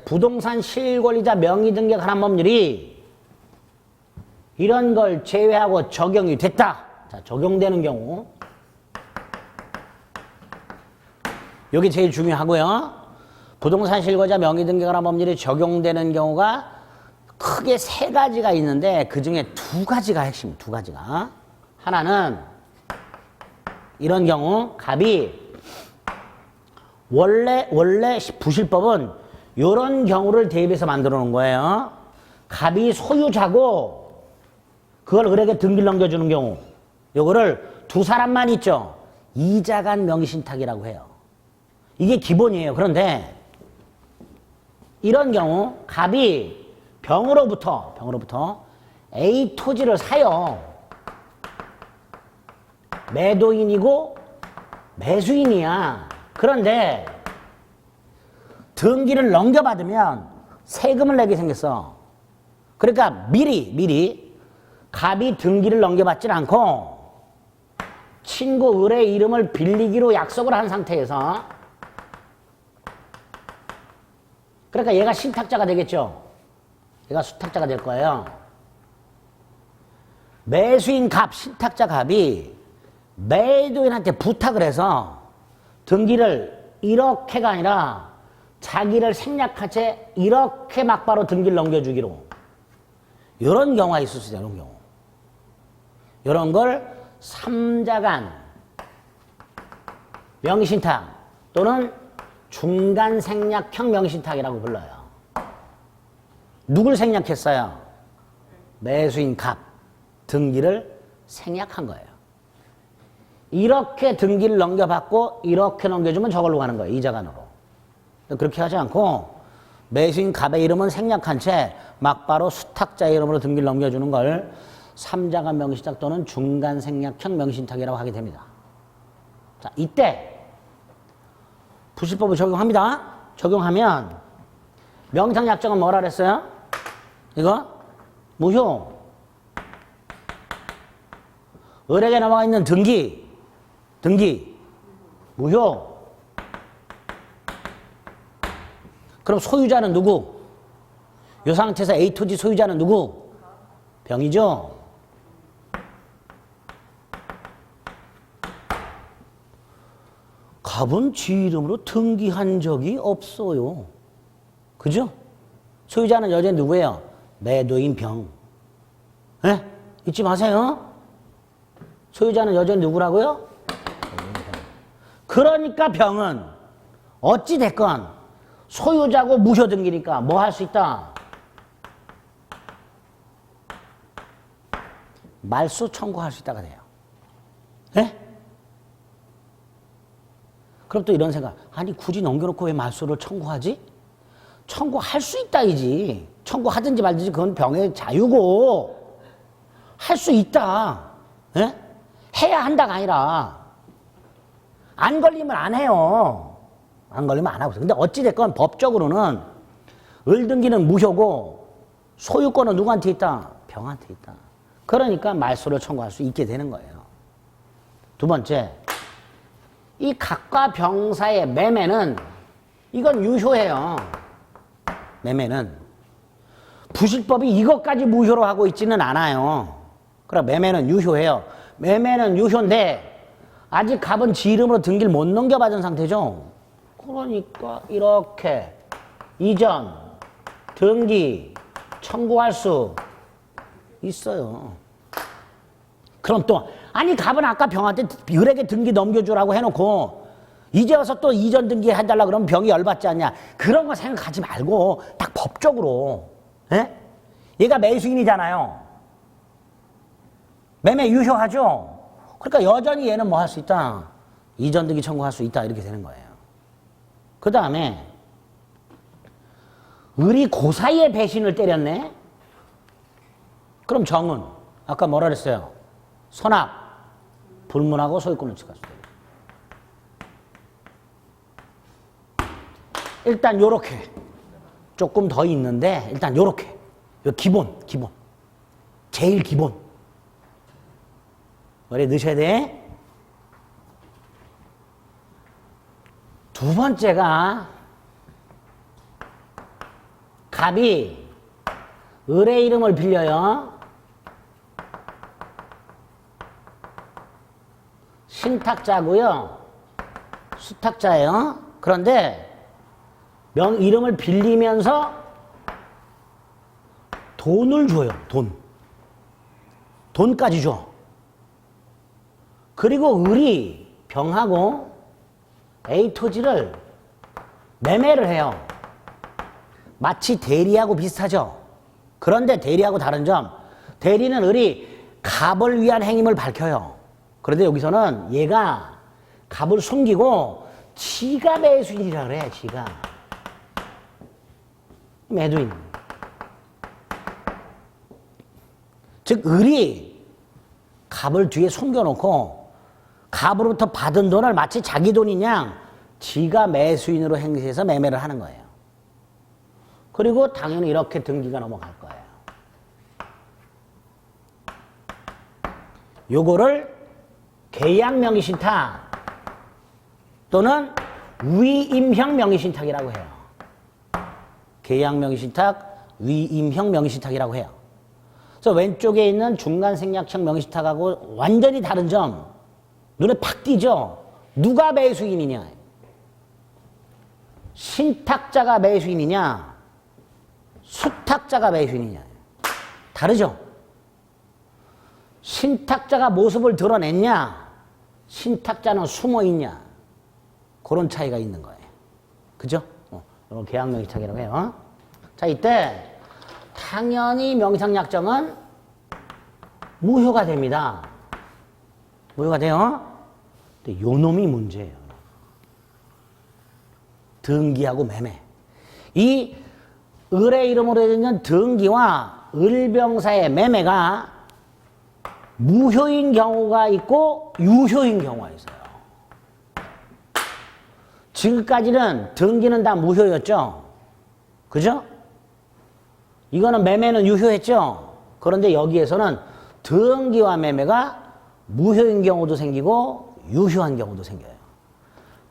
Speaker 1: 부동산 실권리자 명의등기에 관한 법률이 이런 걸 제외하고 적용이 됐다. 자, 적용되는 경우. 여기 제일 중요하고요. 부동산 실권자 명의등기에 관한 법률이 적용되는 경우가 크게 세 가지가 있는데 그 중에 두 가지가 핵심, 두 가지가. 하나는 이런 경우 갑이 원래 부실법은 이런 경우를 대입해서 만들어 놓은 거예요. 갑이 소유자고 그걸 을에게 등기를 넘겨주는 경우 요거를 두 사람만 있죠. 이자간 명의신탁이라고 해요. 이게 기본이에요. 그런데 이런 경우 갑이 병으로부터 A 토지를 사요. 매도인이고 매수인이야. 그런데 등기를 넘겨받으면 세금을 내게 생겼어. 그러니까 미리 갑이 등기를 넘겨받질 않고 친구 을의 이름을 빌리기로 약속을 한 상태에서, 그러니까 얘가 신탁자가 되겠죠. 얘가 수탁자가 될 거예요. 매수인 갑, 신탁자 갑이 매도인한테 부탁을 해서 등기를 이렇게가 아니라 자기를 생략한 채 이렇게 막바로 등기를 넘겨주기로. 이런 경우가 있을 수 있어요. 이런 경우. 이런 걸 삼자간 명의신탁 또는 중간 생략형 명의신탁이라고 불러요. 누굴 생략했어요? 매수인 갑. 등기를 생략한 거예요. 이렇게 등기를 넘겨받고 이렇게 넘겨주면 저걸로 가는 거예요. 이자간으로. 그렇게 하지 않고 매수인 갑의 이름은 생략한 채 막바로 수탁자의 이름으로 등기를 넘겨주는 걸 삼자간 명의신탁 또는 중간 생략형 명의신탁이라고 하게 됩니다. 자, 이때 부실법을 적용합니다. 적용하면 명의신탁 약정은 뭐라 그랬어요? 이거 무효. 을에게 넘어가 있는 등기 무효. 그럼 소유자는 누구? 이 상태에서 A 토지 소유자는 누구? 병이죠. 갑은 지 이름으로 등기한 적이 없어요. 그죠? 소유자는 여전히 누구예요? 매도인 병. 네? 잊지 마세요. 소유자는 여전히 누구라고요? 그러니까 병은 어찌 됐건 소유자고 무효 등기니까 뭐 할 수 있다? 말소 청구할 수 있다가 돼요. 예? 그럼 또 이런 생각. 아니 굳이 넘겨놓고 왜 말소를 청구하지? 청구할 수 있다이지. 청구하든지 말든지 그건 병의 자유고 할 수 있다. 예? 해야 한다가 아니라 안 걸리면 안 해요. 안 걸리면 안 하고. 근데 어찌됐건 법적으로는 을등기는 무효고 소유권은 누구한테 있다? 병한테 있다. 그러니까 말소를 청구할 수 있게 되는 거예요. 두 번째, 이 갑과 병 사이의 매매는 이건 유효해요. 매매는 부실법이 이것까지 무효로 하고 있지는 않아요. 그럼 매매는 유효해요. 매매는 유효인데 아직 갑은 지 이름으로 등기를 못 넘겨받은 상태죠. 그러니까 이렇게 이전 등기 청구할 수 있어요. 그럼 또 아니 갑은 아까 병한테 을에게 등기 넘겨주라고 해놓고 이제 와서 또 이전 등기 해달라 그러면 병이 열받지 않냐. 그런 거 생각하지 말고 딱 법적으로. 에? 얘가 매수인이잖아요. 매매 유효하죠. 그러니까 여전히 얘는 뭐 할 수 있다? 이전 등기 청구할 수 있다. 이렇게 되는 거예요. 그 다음에 을이 그 사이에 배신을 때렸네. 그럼 정은 아까 뭐라 그랬어요? 선악, 불문하고 소유권을 취할 수 있다. 일단 요렇게 조금 더 있는데 일단 요렇게 요 기본 제일 기본 머리에 넣으셔야 돼. 두 번째가 갑이 을의 이름을 빌려요. 신탁자고요. 수탁자예요. 그런데 이름을 빌리면서 돈을 줘요. 돈까지 줘. 그리고 을이 병하고 A 토지를 매매를 해요. 마치 대리하고 비슷하죠. 그런데 대리하고 다른 점, 대리는 을이 갑을 위한 행임을 밝혀요. 그런데 여기서는 얘가 갑을 숨기고 지가 매수인이라 그래. 지가 매도인. 즉 을이 갑을 뒤에 숨겨놓고 갑으로부터 받은 돈을 마치 자기 돈인 양 지가 매수인으로 행세해서 매매를 하는 거예요. 그리고 당연히 이렇게 등기가 넘어갈 거예요. 요거를 계약 명의신탁 또는 위임형 명의신탁이라고 해요. 계약 명의신탁, 위임형 명의신탁이라고 해요. 그래서 왼쪽에 있는 중간생략형 명의신탁하고 완전히 다른 점 눈에 팍 띄죠. 누가 매수인이냐? 신탁자가 매수인이냐? 수탁자가 매수인이냐? 다르죠? 신탁자가 모습을 드러냈냐? 신탁자는 숨어있냐? 그런 차이가 있는 거예요. 그죠? 이건 계약 명의신탁이라고 해요. 자, 이때 당연히 명의상약정은 무효가 됩니다. 무효가 돼요. 근데 요 놈이 문제예요. 등기하고 매매. 이 을의 이름으로 되는 등기와 을병사의 매매가 무효인 경우가 있고 유효인 경우가 있어요. 지금까지는 등기는 다 무효였죠. 그죠? 이거는 매매는 유효했죠. 그런데 여기에서는 등기와 매매가 무효인 경우도 생기고 유효한 경우도 생겨요.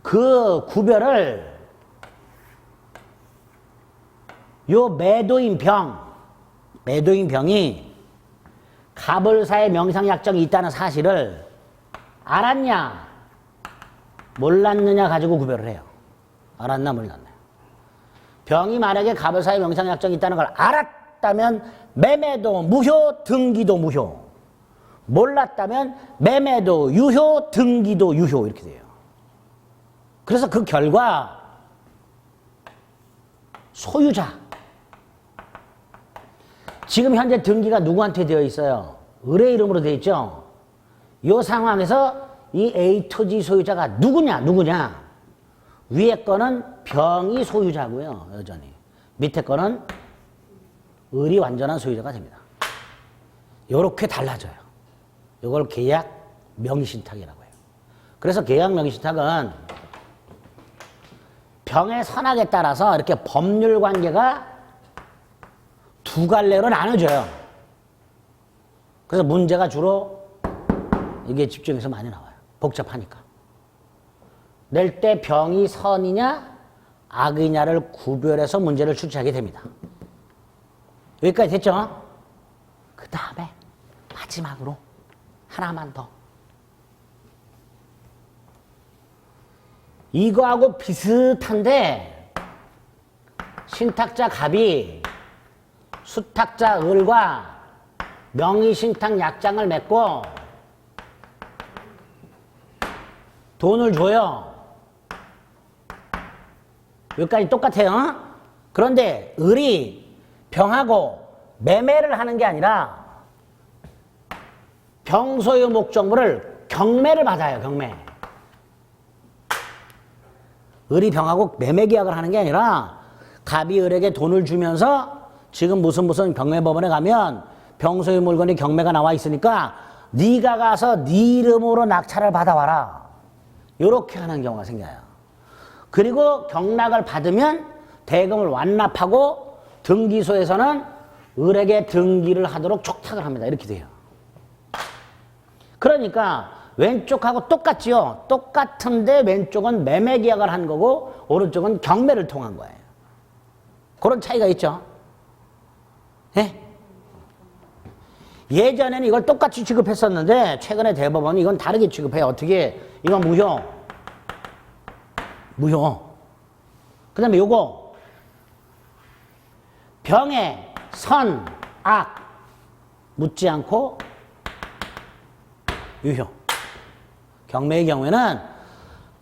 Speaker 1: 그 구별을 요 매도인 병이 갑을사의 명의상약정이 있다는 사실을 알았냐 몰랐느냐 가지고 구별을 해요. 알았나 몰랐나. 병이 만약에 갑을사의 명의상약정이 있다는 걸 알았다면 매매도 무효, 등기도 무효. 몰랐다면 매매도 유효, 등기도 유효 이렇게 돼요. 그래서 그 결과 소유자 지금 현재 등기가 누구한테 되어 있어요? 을의 이름으로 되어 있죠? 이 상황에서 이 A 토지 소유자가 누구냐? 위에 거는 병이 소유자고요. 여전히. 밑에 거는 을이 완전한 소유자가 됩니다. 이렇게 달라져요. 이걸 계약 명의신탁이라고 해요. 그래서 계약 명의신탁은 병의 선악에 따라서 이렇게 법률 관계가 두 갈래로 나눠져요. 그래서 문제가 주로 이게 집중해서 많이 나와요. 복잡하니까. 낼 때 병이 선이냐 악이냐를 구별해서 문제를 출제하게 됩니다. 여기까지 됐죠? 그 다음에 마지막으로 하나만 더. 이거하고 비슷한데 신탁자 갑이 수탁자 을과 명의신탁 약장을 맺고 돈을 줘요. 여기까지 똑같아요. 그런데 을이 병하고 매매를 하는 게 아니라 병소유 목적물을 경매를 받아요. 경매. 을이 병하고 매매 계약을 하는 게 아니라 갑이 을에게 돈을 주면서 지금 무슨 경매법원에 가면 병소유 물건이 경매가 나와 있으니까 네가 가서 네 이름으로 낙찰을 받아와라. 이렇게 하는 경우가 생겨요. 그리고 경락을 받으면 대금을 완납하고 등기소에서는 을에게 등기를 하도록 촉탁을 합니다. 이렇게 돼요. 그러니까 왼쪽하고 똑같지요. 똑같은데 왼쪽은 매매 계약을 한 거고 오른쪽은 경매를 통한 거예요. 그런 차이가 있죠. 예? 예전에는 이걸 똑같이 취급했었는데 최근에 대법원이 이건 다르게 취급해요. 어떻게? 이건 무효. 그 다음에 요거 병의 선, 악 묻지 않고 유효. 경매의 경우에는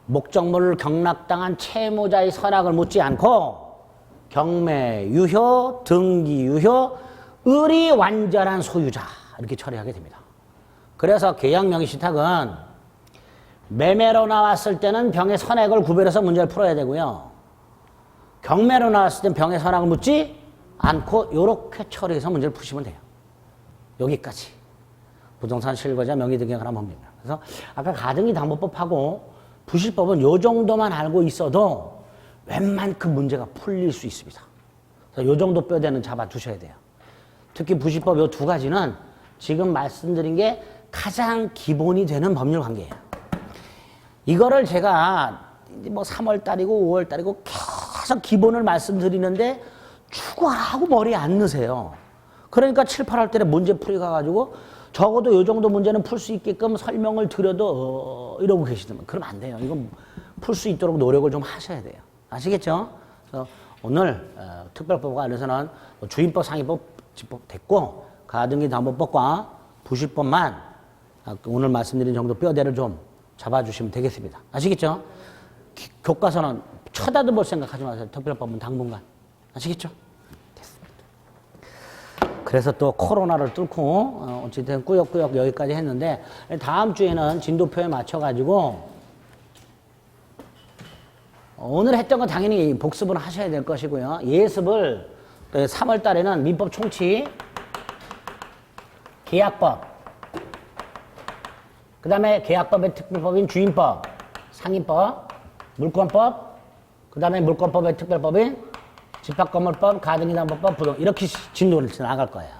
Speaker 1: 목적물을 경락당한 채무자의 선악을 묻지 않고 경매 유효, 등기 유효, 을이 완전한 소유자 이렇게 처리하게 됩니다. 그래서 계약 명의신탁은 매매로 나왔을 때는 병의 선액을 구별해서 문제를 풀어야 되고요. 경매로 나왔을 땐 병의 선액을 묻지 않고 이렇게 처리해서 문제를 푸시면 돼요. 여기까지. 부동산 실거자 명의 등에 관한 법률입니다. 그래서 아까 가등기담보법하고 부실법은 요 정도만 알고 있어도 웬만큼 문제가 풀릴 수 있습니다. 그래서 요 정도 뼈대는 잡아두셔야 돼요. 특히 부실법 요 두 가지는 지금 말씀드린 게 가장 기본이 되는 법률 관계예요. 이거를 제가 뭐 3월 달이고 5월 달이고 계속 기본을 말씀드리는데 죽어라고 머리에 안 넣으세요. 그러니까 7, 8월 달에 문제 풀이 가가지고 적어도 요 정도 문제는 풀 수 있게끔 설명을 드려도 이러고 계시더만 그러면 안 돼요. 이건 풀 수 있도록 노력을 좀 하셔야 돼요. 아시겠죠? 그래서 오늘 특별법과 관련해서는 주임법, 상위법, 집법 됐고 가등기담보법과 부실법만 오늘 말씀드린 정도 뼈대를 좀 잡아주시면 되겠습니다. 아시겠죠? 교과서는 쳐다도 볼 생각하지 마세요. 특별법은 당분간. 아시겠죠? 됐습니다. 그래서 또 코로나를 뚫고 어쨌든 꾸역꾸역 여기까지 했는데 다음 주에는 진도표에 맞춰가지고 오늘 했던 거 당연히 복습은 하셔야 될 것이고요. 예습을 3월 달에는 민법 총칙, 계약법, 그 다음에 계약법의 특별법인 주임법, 상임법, 물권법, 그 다음에 물권법의 특별법인 집합건물법, 가등기담보법, 부동 이렇게 진도를 나갈 거예요.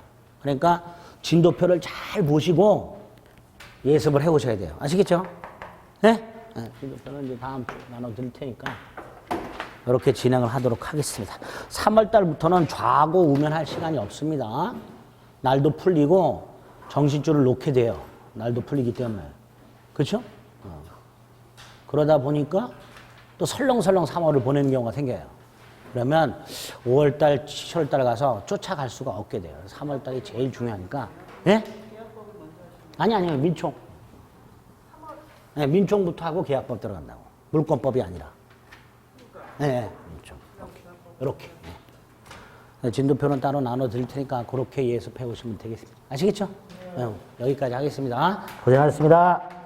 Speaker 1: 그러니까 진도표를 잘 보시고 예습을 해오셔야 돼요. 아시겠죠? 네? 네, 진도표는 이제 다음 주에 나눠드릴 테니까 이렇게 진행을 하도록 하겠습니다. 3월 달부터는 좌고 우면할 시간이 없습니다. 날도 풀리고 정신줄을 놓게 돼요. 날도 풀리기 때문에. 그렇죠? 그러다 보니까 또 설렁설렁 3월을 보내는 경우가 생겨요. 그러면 5월달, 7월달 가서 쫓아갈 수가 없게 돼요. 3월달이 제일 중요하니까. 예? 아니요. 민총. 네, 민총부터 하고 계약법 들어간다고. 물권법이 아니라. 네, 민총. 이렇게. 네. 진도표는 따로 나눠 드릴 테니까 그렇게 예습해 오시면 되겠습니다. 아시겠죠? 네. 여기까지 하겠습니다. 고생하셨습니다.